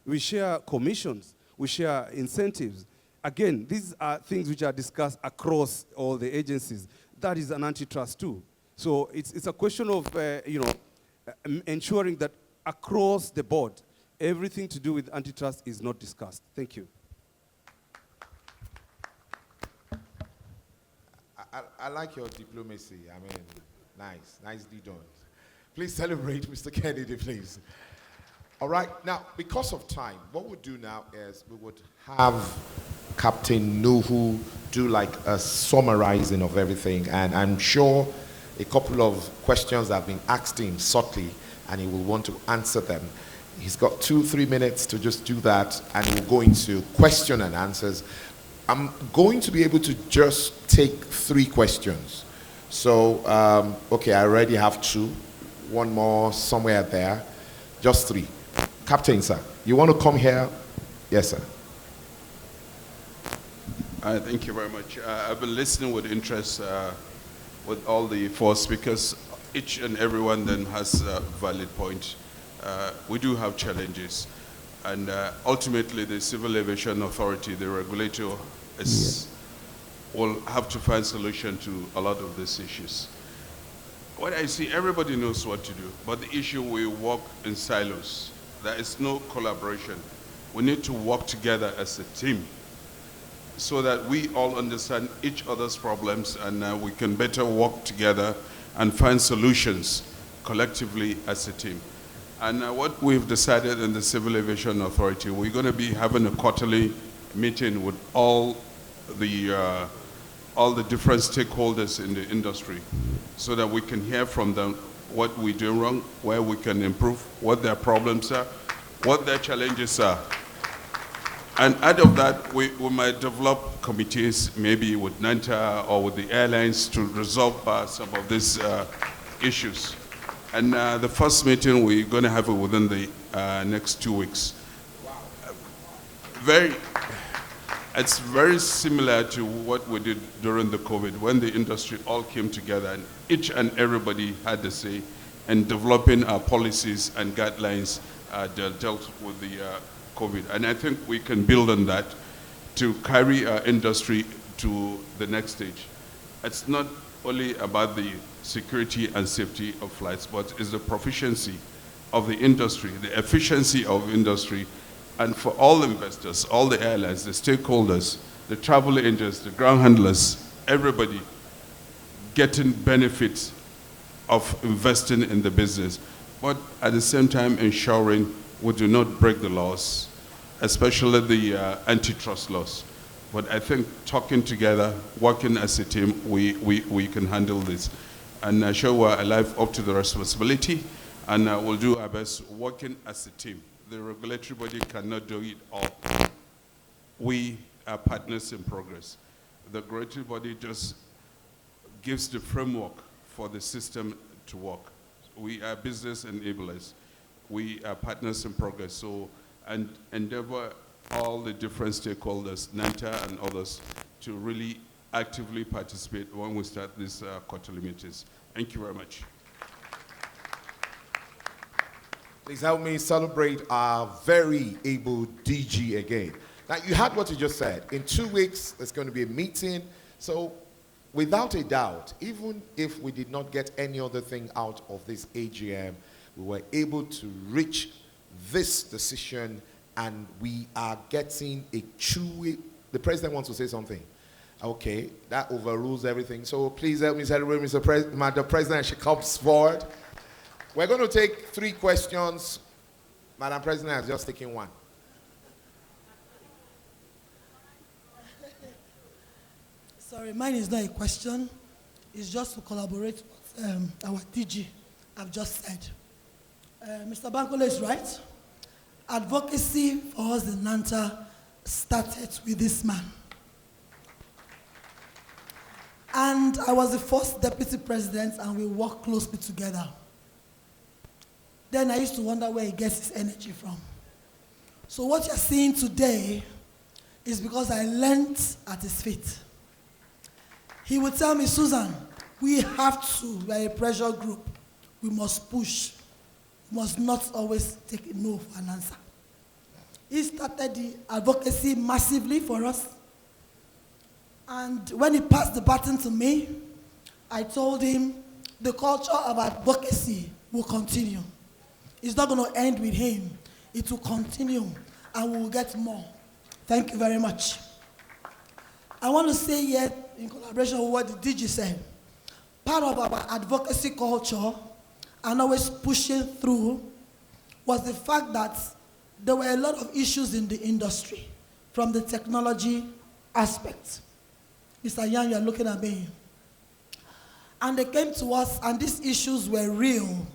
[SPEAKER 7] We share commissions. We share incentives. Again, these are things which are discussed across all the agencies. That is an antitrust too. So it's a question of ensuring that across the board, everything to do with antitrust is not discussed. Thank you.
[SPEAKER 1] I like your diplomacy. I mean, nicely done. Please celebrate Mr. Kennedy, please. All right, now, because of time, what we'll do now is we would have Captain Nuhu do like a summarizing of everything, and I'm sure a couple of questions have been asked him subtly, and he will want to answer them. He's got 2-3 minutes to just do that, and we'll go into question and answers. I'm going to be able to just take 3 questions. So, okay, I already have 2. One more somewhere there. Just 3. Captain, sir, you want to come here? Yes, sir.
[SPEAKER 2] Thank you very much. I've been listening with interest with all the 4 speakers. Each and every one then has a valid point. We do have challenges. And ultimately, the Civil Aviation Authority, the regulator, will have to find solution to a lot of these issues. What I see, everybody knows what to do, but the issue, we work in silos. There is no collaboration. We need to work together as a team so that we all understand each other's problems, and we can better work together and find solutions collectively as a team. And what we've decided in the Civil Aviation Authority, we're going to be having a quarterly meeting with all the all the different stakeholders in the industry so that we can hear from them what we do wrong, where we can improve, what their problems are, what their challenges are. And out of that, we might develop committees, maybe with NANTA or with the airlines, to resolve some of these issues. And the first meeting, we're going to have it within the next 2 weeks. It's very similar to what we did during the COVID, when the industry all came together and each and everybody had to say in developing our policies and guidelines that dealt with the COVID. And I think we can build on that to carry our industry to the next stage. It's not only about the security and safety of flights, but it's the proficiency of the industry, the efficiency of industry, and for all investors, all the airlines, the stakeholders, the travel agents, the ground handlers, everybody getting benefits of investing in the business, but at the same time ensuring we do not break the laws, especially the antitrust laws. But I think talking together, working as a team, we can handle this. And I'm sure we're alive up to the responsibility, and we'll do our best working as a team. The regulatory body cannot do it all. We are partners in progress. The regulatory body just gives the framework for the system to work. We are business enablers. We are partners in progress. So, and endeavor all the different stakeholders, NANTA and others, to really actively participate when we start these quarterly meetings. Thank you very much.
[SPEAKER 1] Please help me celebrate our very able DG again. Now, you heard what you just said. In 2 weeks, there's going to be a meeting. So, without a doubt, even if we did not get any other thing out of this AGM, we were able to reach this decision, and we are getting a chewy. The president wants to say something. Okay, that overrules everything. So please help me celebrate Madam President. She comes forward. We're going to take 3 questions. Madam President has just taken 1.
[SPEAKER 8] Sorry, mine is not a question. It's just to collaborate with our DG, I've just said. Mr. Bankole is right. Advocacy for us in NANTA started with this man. And I was the first deputy president, and we worked closely together. Then I used to wonder where he gets his energy from. So what you're seeing today is because I learned at his feet. He would tell me, Susan, we have to, we're a pressure group. We must push. We must not always take a no for an answer. He started the advocacy massively for us. And when he passed the baton to me, I told him the culture of advocacy will continue. It's not going to end with him. It will continue, and we will get more. Thank you very much. I want to say here, in collaboration with what the DG said, part of our advocacy culture and always pushing through was the fact that there were a lot of issues in the industry from the technology aspect. Mr. Yang, you're looking at me. And they came to us, and these issues were real,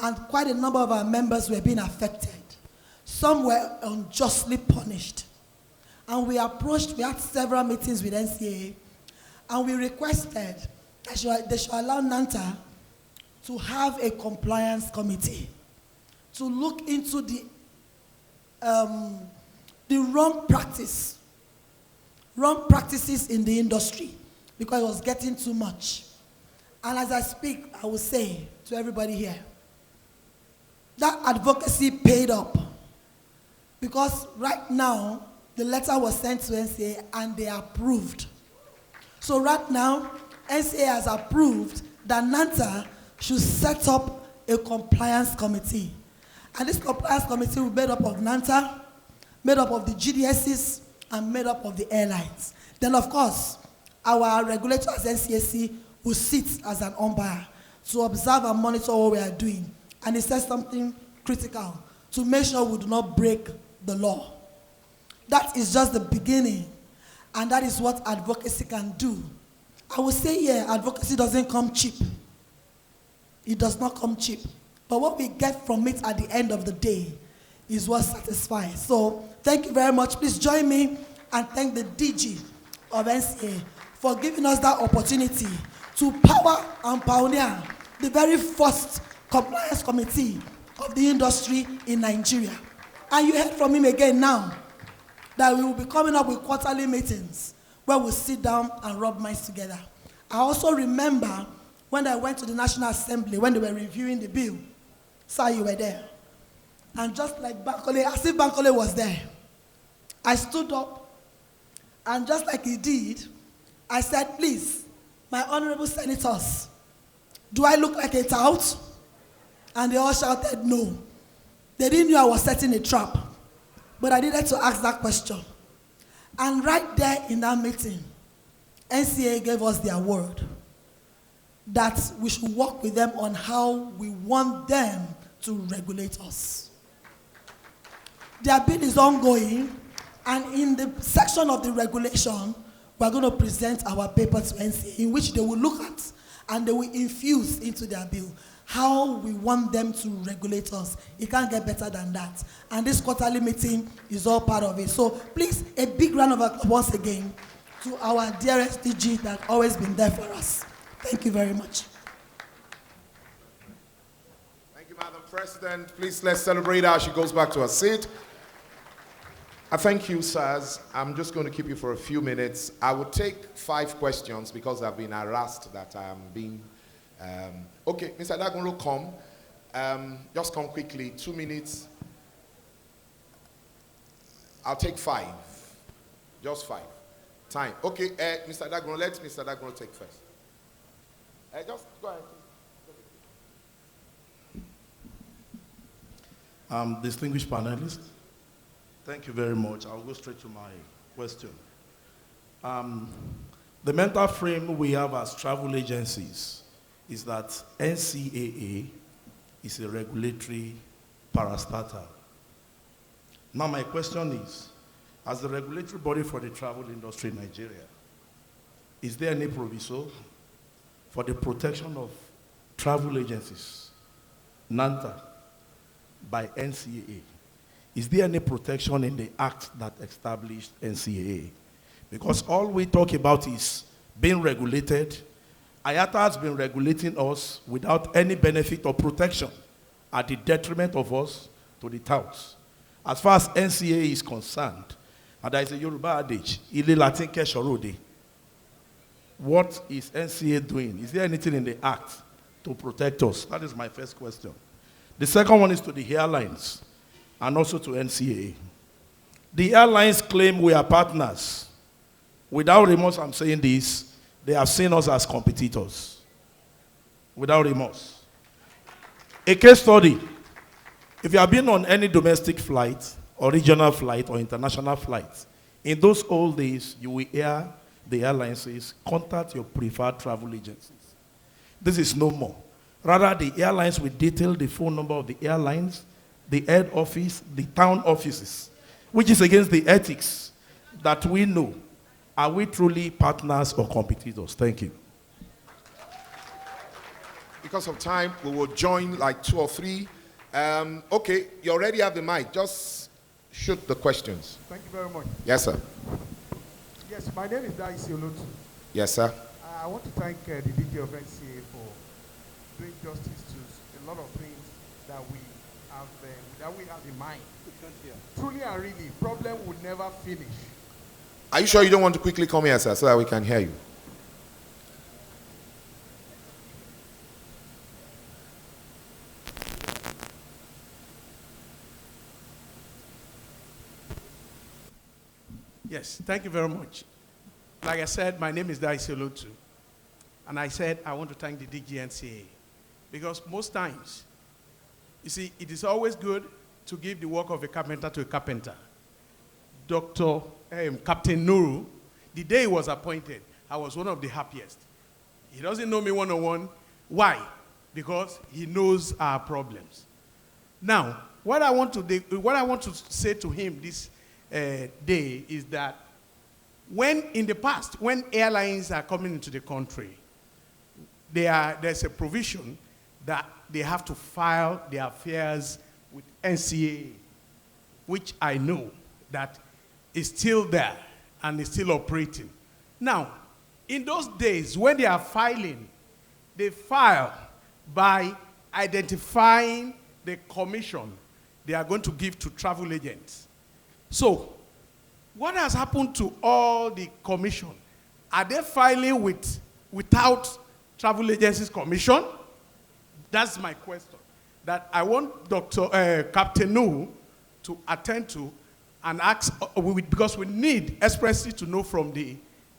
[SPEAKER 8] and quite a number of our members were being affected. Some were unjustly punished. And we approached, we had several meetings with NCA, and we requested that they should allow NANTA to have a compliance committee to look into the wrong practices in the industry, because it was getting too much. And as I speak, I will say to everybody here, that advocacy paid up, because right now, the letter was sent to NCA and they approved. So right now, NCA has approved that NANTA should set up a compliance committee. And this compliance committee will be made up of NANTA, made up of the GDSs, and made up of the airlines. Then, of course, our regulator as NCAC will sit as an umpire to observe and monitor what we are doing. And he says something critical to make sure we do not break the law. That is just the beginning. And that is what advocacy can do I would say, yeah, advocacy doesn't come cheap. It does not come cheap. But what we get from it at the end of the day is what satisfies. So thank you very much. Please join me and thank the DG of NCA for giving us that opportunity to power and pioneer the very first compliance committee of the industry in Nigeria. And you heard from him again now that we will be coming up with quarterly meetings where we'll sit down and rub minds together. I also remember when I went to the National Assembly when they were reviewing the bill. Sir, you were there. And just like Bankole, as if Bankole was there, I stood up and just like he did, I said, please, my honorable senators, do I look like a tout? And they all shouted no. They didn't know I was setting a trap. But I needed to ask that question. And right there in that meeting, NCA gave us their word that we should work with them on how we want them to regulate us. Their bill is ongoing, and in the section of the regulation, we're going to present our paper to NCA in which they will look at and they will infuse into their bill how we want them to regulate us. It can't get better than that. And this quarterly meeting is all part of it. So please, a big round of applause once again to our dearest DG that always been there for us. Thank you very much.
[SPEAKER 1] Thank you, Madam President. Please let's celebrate her as she goes back to her seat. I thank you, sirs. I'm just going to keep you for a few minutes. I will take 5 questions because I've been harassed that I'm being... okay, Mr. Dagunro, come. Just come quickly, 2 minutes. I'll take 5. Just 5. Time. Okay, Mr. Dagunro, let Mr. Dagunro take first. Just go ahead.
[SPEAKER 9] Distinguished panelists, thank you very much. I'll go straight to my question. The mental frame we have as travel agencies is that NCAA is a regulatory parastatal. Now my question is, as the regulatory body for the travel industry in Nigeria, is there any proviso for the protection of travel agencies, NANTA, by NCAA? Is there any protection in the act that established NCAA? Because all we talk about is being regulated. IATA has been regulating us without any benefit or protection at the detriment of us to the touts. As far as NCAA is concerned, and there is a Yoruba adage, Ile Latin Keshorode. What is NCAA doing? Is there anything in the act to protect us? That is my first question. The second one is to the airlines and also to NCAA. The airlines claim we are partners. Without remorse, I'm saying this, they have seen us as competitors. Without remorse. A case study. If you have been on any domestic flight, or regional flight, or international flight, in those old days, you will hear the airlines says, contact your preferred travel agencies. This is no more. Rather, the airlines will detail the phone number of the airlines, the head office, the town offices, which is against the ethics that we know. Are we truly partners or competitors? Thank you.
[SPEAKER 1] Because of time, we will join like 2 or 3. Okay, you already have the mic. Just shoot the questions.
[SPEAKER 10] Thank you very much.
[SPEAKER 1] Yes, sir.
[SPEAKER 10] Yes, my name is Daisy Olotu.
[SPEAKER 1] Yes, sir.
[SPEAKER 10] I want to thank the DG of NCA for doing justice to a lot of things that we have in mind. Truly and really, problem would never finish.
[SPEAKER 1] Are you sure you don't want to quickly come here, sir, so that we can hear you?
[SPEAKER 10] Yes, thank you very much. Like I said, my name is Daisy Olotu. And I said I want to thank the DGNCA. Because most times, you see, it is always good to give the work of a carpenter to a carpenter. Captain Nuru, the day he was appointed, I was one of the happiest. He doesn't know me one-on-one. Why? Because he knows our problems. Now, what I want to say to him this day is that when in the past, when airlines are coming into the country, there's a provision that they have to file their affairs with NCAA, which I know that is still there and is still operating. Now, in those days, when they are filing, they file by identifying the commission they are going to give to travel agents. So, what has happened to all the commission? Are they filing without travel agencies commission? That's my question. That I want Captain Nuhu to attend to and ask, because we need expressly to know from the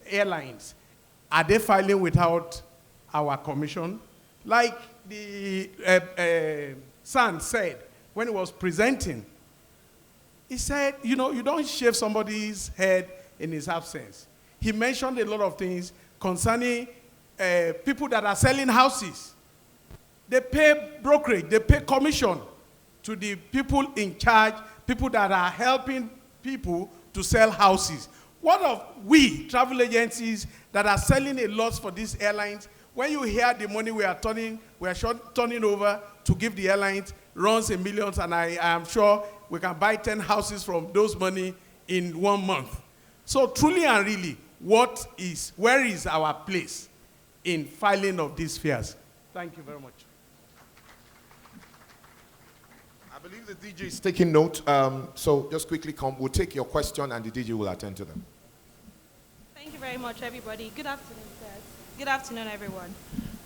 [SPEAKER 10] airlines, are they filing without our commission? Like the son said when he was presenting, he said, you know, you don't shave somebody's head in his absence. He mentioned a lot of things concerning people that are selling houses. They pay brokerage, they pay commission to the people in charge, people that are helping people to sell houses. What of we, travel agencies, that are selling a lot for these airlines? When you hear the money we are turning over to give the airlines runs in millions, and I am sure we can buy 10 houses from those money in 1 month. So truly and really, where is our place in filing of these fares? Thank you very much.
[SPEAKER 1] I believe the DJ is taking note, so just quickly we'll take your question and the DJ will attend to them.
[SPEAKER 11] Thank you very much, everybody. Good afternoon, sir. Good afternoon, everyone.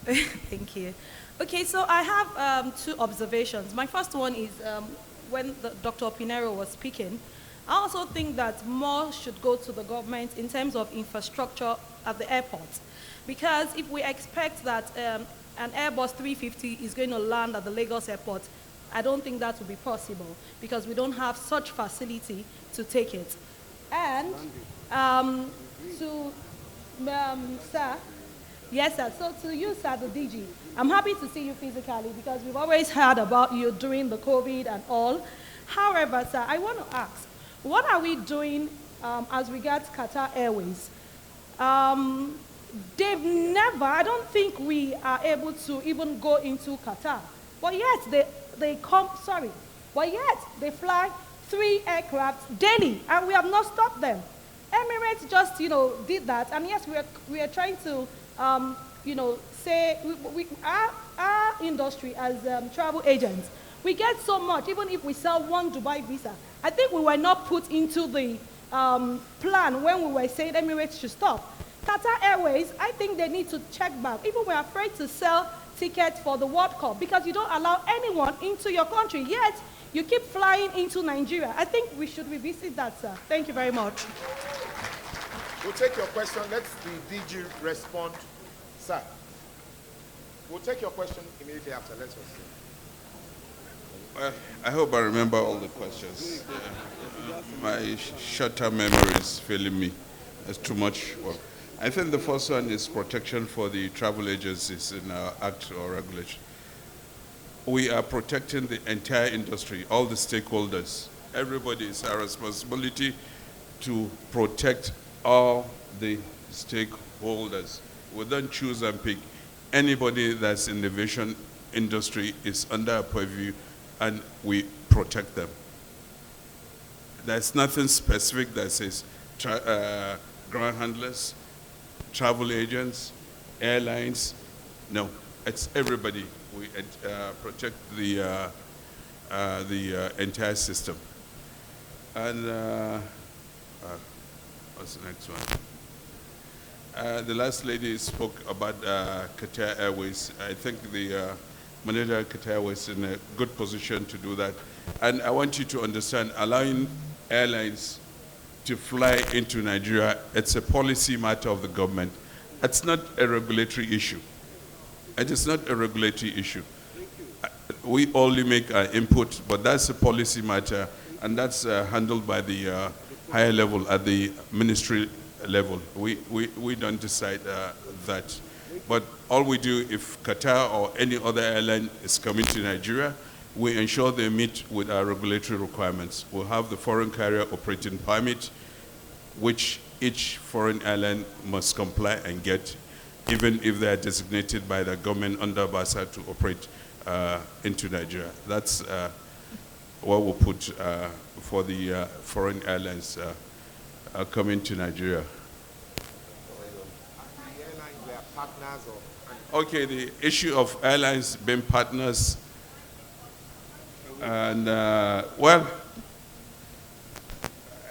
[SPEAKER 11] Thank you. Okay, so I have 2 observations. My first one is when Dr. Pinero was speaking, I also think that more should go to the government in terms of infrastructure at the airport. Because if we expect that an Airbus 350 is going to land at the Lagos airport, I don't think that will be possible because we don't have such facility to take it. And sir, yes, sir. So to you, sir, the DG, I'm happy to see you physically because we've always heard about you during the COVID and all. However, sir, I want to ask, what are we doing as regards Qatar Airways? They've never, I don't think we are able to even go into Qatar. But yet, but yet they fly 3 aircraft daily, and we have not stopped them. Emirates just, did that, and yes, we are trying to, say our industry as travel agents, we get so much, even if we sell 1 Dubai visa. I think we were not put into the plan when we were saying Emirates should stop. Qatar Airways, I think they need to check back. Even we're afraid to sell tickets for the World Cup because you don't allow anyone into your country, yet you keep flying into Nigeria. I think we should revisit that, sir. Thank you very much.
[SPEAKER 1] We'll take your question. Let the DG respond. Sir, we'll take your question immediately after. Let's proceed.
[SPEAKER 2] Well, I hope I remember all the questions. My short-term memory is failing me. There's too much work. I think the first one is protection for the travel agencies in our act or regulation. We are protecting the entire industry, all the stakeholders. Everybody, it's our responsibility to protect all the stakeholders. We don't choose and pick. Anybody that's in the aviation industry is under our purview, and we protect them. There's nothing specific that says ground handlers, travel agents, airlines. No, it's everybody. We protect the entire system. And what's the next one? The last lady spoke about Qatar Airways. I think the manager of Qatar Airways is in a good position to do that. And I want you to understand, allowing airlines to fly into Nigeria, it's a policy matter of the government. It's not a regulatory issue. It is not a regulatory issue. We only make our input, but that's a policy matter, and that's handled by the higher level at the ministry level. We don't decide that. But all we do, if Qatar or any other airline is coming to Nigeria, we ensure they meet with our regulatory requirements. We'll have the foreign carrier operating permit, which each foreign airline must comply and get, even if they are designated by the government under BASA to operate into Nigeria. That's what we'll put for the foreign airlines coming to Nigeria. Okay, the issue of airlines being partners, and well,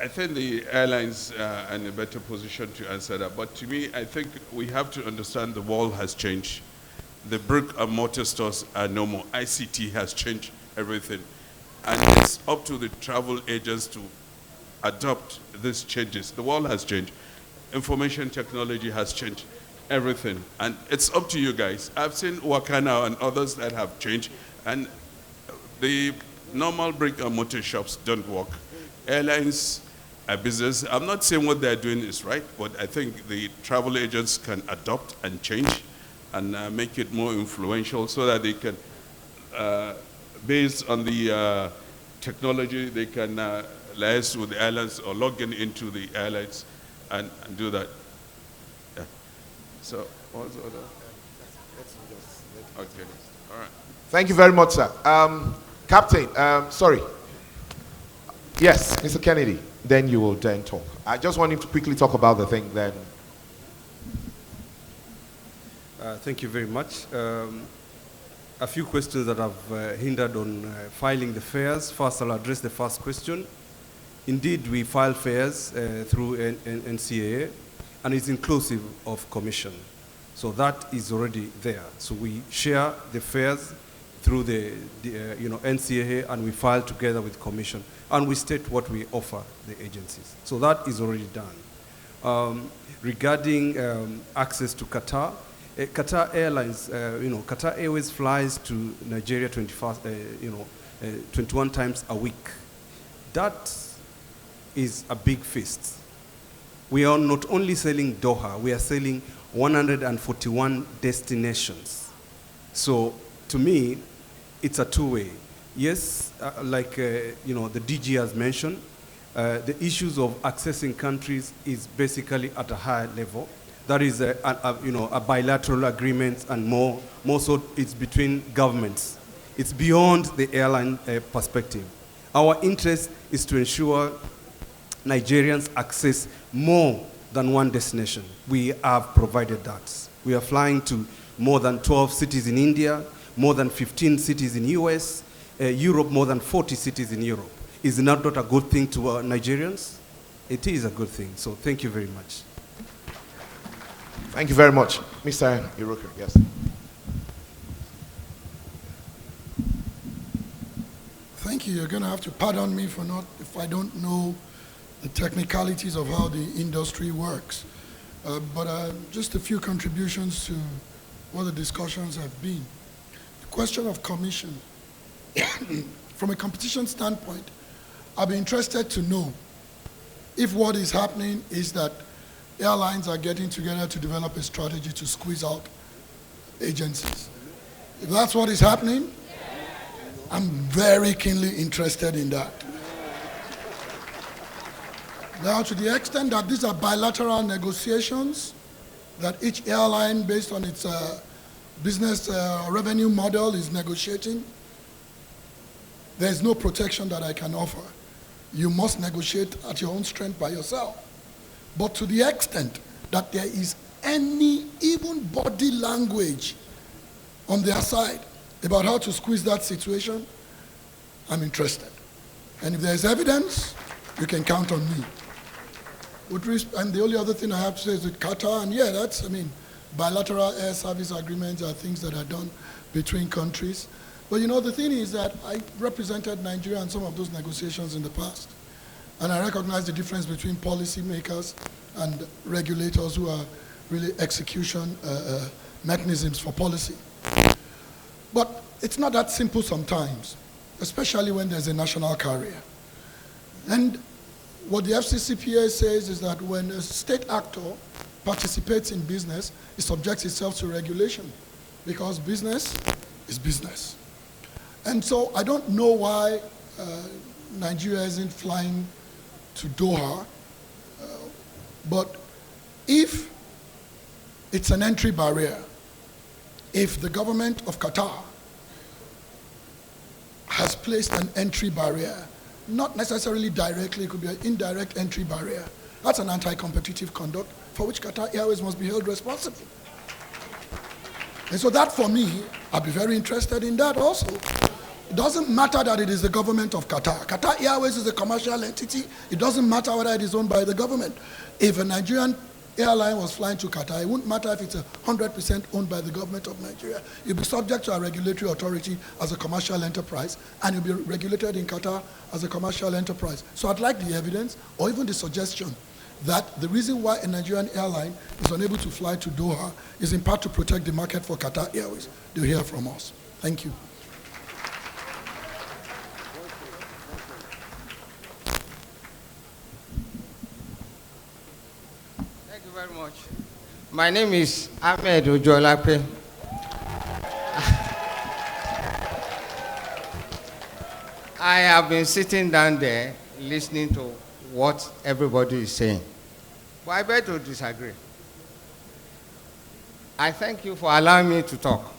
[SPEAKER 2] I think the airlines are in a better position to answer that. But to me, I think we have to understand the world has changed. The brick and mortar stores are no more. ICT has changed everything. And it's up to the travel agents to adopt these changes. The world has changed. Information technology has changed everything. And it's up to you guys. I've seen Wakana and others that have changed. And the normal brick and mortar shops don't work. Airlines are business. I'm not saying what they're doing is right, but I think the travel agents can adopt and change and make it more influential so that they can, based on the technology, they can liaise with the airlines or log into the airlines and do that. Yeah. So, what's the other? Okay, all right.
[SPEAKER 1] Thank you very much, sir. Captain, sorry. Yes, Mr. Kennedy, then you will then talk. I just want him to quickly talk about the thing then.
[SPEAKER 7] Thank you very much. A few questions that have hindered on filing the fares. First, I'll address the first question. Indeed, we file fares through NCAA, and it's inclusive of commission. So that is already there. So we share the fares through the NCAA, and we file together with commission, and we state what we offer the agencies. So that is already done. Regarding access to Qatar, Qatar Airlines, Qatar Airways flies to Nigeria 21 times a week. That is a big feast. We are not only selling Doha, we are selling 141 destinations. So to me, it's a two-way. Yes, like the DG has mentioned, the issues of accessing countries is basically at a higher level. That is a bilateral agreement, and more so it's between governments. It's beyond the airline perspective. Our interest is to ensure Nigerians access more than one destination. We have provided that. We are flying to more than 12 cities in India, more than 15 cities in US, Europe, more than 40 cities in Europe. Is that not a good thing to Nigerians? It is a good thing. So thank you very much.
[SPEAKER 1] Thank you very much. Mr. Iroka, yes.
[SPEAKER 3] Thank you. You're going to have to pardon me for if I don't know the technicalities of how the industry works. But just a few contributions to what the discussions have been. The question of commission. From a competition standpoint, I'd be interested to know if what is happening is that airlines are getting together to develop a strategy to squeeze out agencies. If that's what is happening, I'm very keenly interested in that. Now, to the extent that these are bilateral negotiations, that each airline, based on its business revenue model, is negotiating, there's no protection that I can offer. You must negotiate at your own strength by yourself. But to the extent that there is any, even body language on their side about how to squeeze that situation, I'm interested. And if there's evidence, you can count on me. And the only other thing I have to say is with Qatar, and yeah, bilateral air service agreements are things that are done between countries. But the thing is that I represented Nigeria in some of those negotiations in the past. And I recognize the difference between policymakers and regulators who are really execution mechanisms for policy. But it's not that simple sometimes, especially when there's a national carrier. And what the FCCPA says is that when a state actor participates in business, it subjects itself to regulation, because business is business. And so I don't know why Nigeria isn't flying to Doha But if it's an entry barrier, if the government of Qatar has placed an entry barrier, not necessarily directly, it could be an indirect entry barrier, that's an anti-competitive conduct for which Qatar Airways must be held responsible. And so that, for me, I'd be very interested in that also. It doesn't matter that it is the government of Qatar. Qatar Airways is a commercial entity. It doesn't matter whether it is owned by the government. If a Nigerian airline was flying to Qatar, it wouldn't matter if it's 100% owned by the government of Nigeria. You'll be subject to a regulatory authority as a commercial enterprise, and you'll be regulated in Qatar as a commercial enterprise. So I'd like the evidence, or even the suggestion, that the reason why a Nigerian airline is unable to fly to Doha is in part to protect the market for Qatar Airways. They'll hear from us. Thank you.
[SPEAKER 12] Thank you very much. My name is Ahmed Ojolape. I have been sitting down there listening to what everybody is saying. But I beg to disagree. I thank you for allowing me to talk.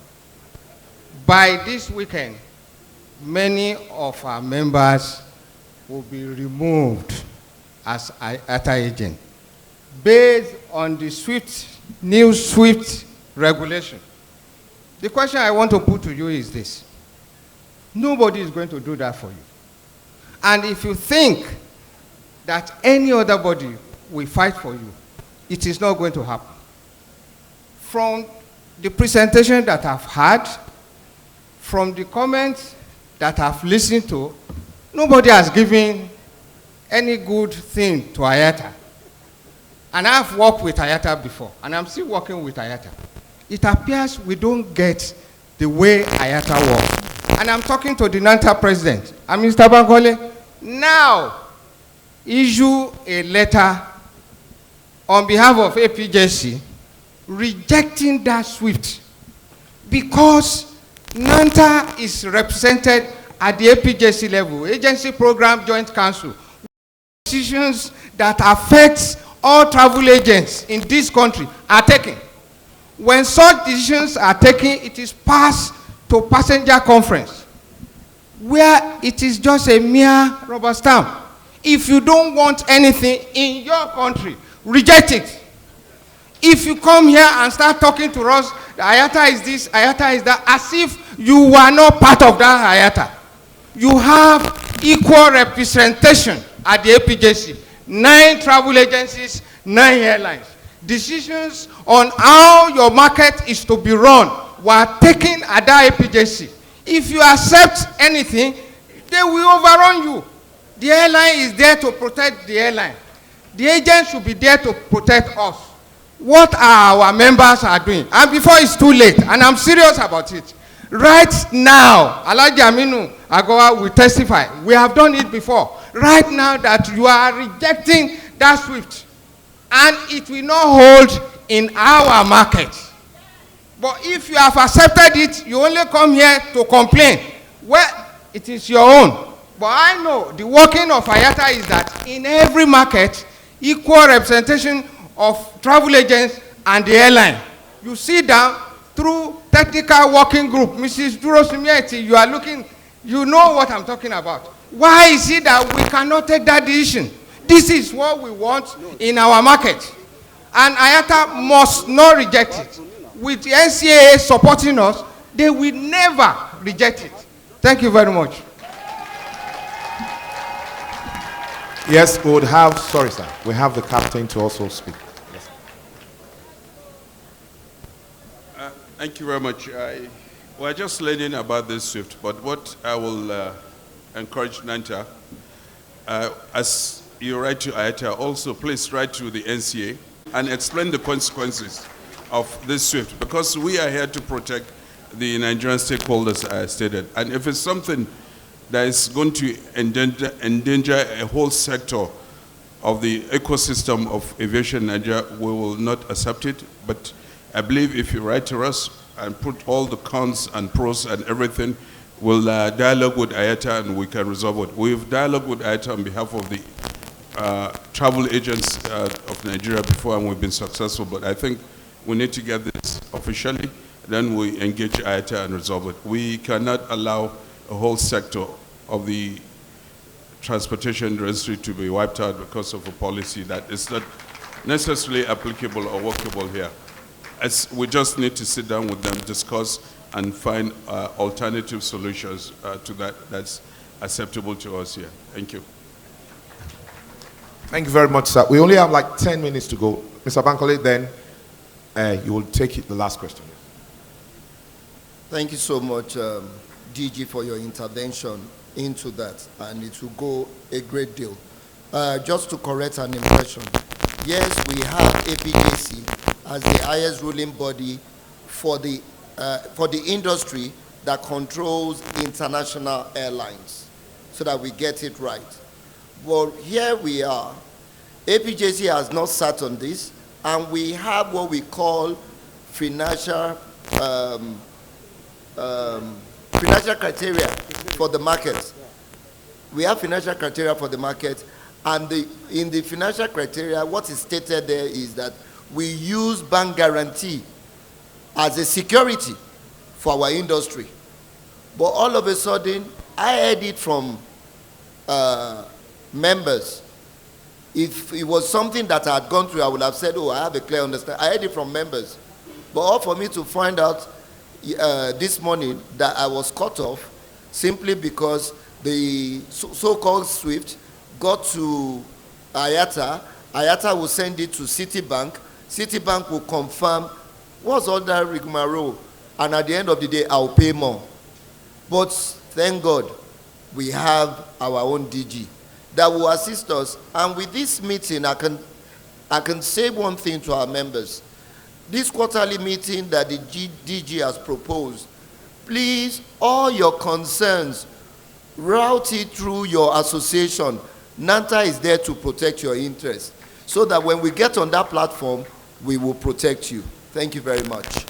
[SPEAKER 12] By this weekend, many of our members will be removed as IATA agent based on the new SWIFT regulation. The question I want to put to you is this. Nobody is going to do that for you. And if you think that any other body will fight for you, it is not going to happen. From the presentation that I've had, from the comments that I've listened to, nobody has given any good thing to IATA. And I've worked with IATA before, and I'm still working with IATA. It appears we don't get the way IATA works. And I'm talking to the NANTA president, and Mr. Bankole, now issue a letter on behalf of APJC rejecting that SWIFT because NANTA is represented at the APJC level, Agency Program Joint Council, decisions that affect all travel agents in this country are taken. When such decisions are taken, it is passed to passenger conference, where it is just a mere rubber stamp. If you don't want anything in your country, reject it. If you come here and start talking to us, IATA is this, IATA is that, as if you were not part of that IATA. You have equal representation at the APJC. 9 travel agencies, 9 airlines. Decisions on how your market is to be run were taken at that APJC. If you accept anything, they will overrun you. The airline is there to protect the airline. The agents should be there to protect us. What our members are doing, and before it's too late, and I'm serious about it, right now, Alhaji Aminu Agowa will testify, we have done it before, right now that you are rejecting that SWIFT, and it will not hold in our market. But if you have accepted it, you only come here to complain. Well, it is your own. But I know the working of IATA is that in every market, equal representation of travel agents and the airline. You sit down through technical working group. Mrs. Durosimieti, you are looking, you know what I'm talking about. Why is it that we cannot take that decision? This is what we want in our market. And IATA must not reject it. With the NCAA supporting us, they will never reject it. Thank you very much.
[SPEAKER 1] Yes, we would have, sorry sir, we have the captain to also speak. Yes.
[SPEAKER 2] Thank you very much. We're just learning about this SWIFT, but what I will encourage NANTA, as you write to IATA, also please write to the NCA and explain the consequences of this SWIFT, because we are here to protect the Nigerian stakeholders, I stated. And if it's something that is going to endanger a whole sector of the ecosystem of aviation in Nigeria, we will not accept it. But I believe if you write to us and put all the cons and pros and everything, we'll dialogue with IATA and we can resolve it. We've dialogued with IATA on behalf of the travel agents of Nigeria before, and we've been successful, but I think we need to get this officially, then we engage IATA and resolve it. We cannot allow a whole sector of the transportation industry to be wiped out because of a policy that is not necessarily applicable or workable here. We just need to sit down with them, discuss, and find alternative solutions to that that's acceptable to us here. Thank you.
[SPEAKER 1] Thank you very much, sir. We only have like 10 minutes to go. Mr. Bankole, then you will take the last question.
[SPEAKER 4] Thank you so much, DG, for your intervention into that, and it will go a great deal. Just to correct an impression, yes, we have APJC as the highest ruling body for the industry that controls international airlines, so that we get it right. Well, here we are. APJC has not sat on this, and we have what we call financial criteria for the market. We have financial criteria for the market, and in the financial criteria, what is stated there is that we use bank guarantee as a security for our industry. But all of a sudden, I heard it from members. If it was something that I had gone through, I would have said, oh, I have a clear understanding. I heard it from members. But all for me to find out this morning that I was cut off simply because the so-called SWIFT got to IATA. IATA will send it to Citibank. Citibank will confirm what's all that rigmarole. And at the end of the day, I'll pay more. But thank God, we have our own DG that will assist us. And with this meeting, I can say one thing to our members. This quarterly meeting that the DG has proposed, please, all your concerns, route it through your association. NANTA is there to protect your interests, so that when we get on that platform, we will protect you. Thank you very much.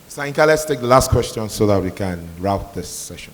[SPEAKER 1] Sanka, let's take the last question so that we can route this session.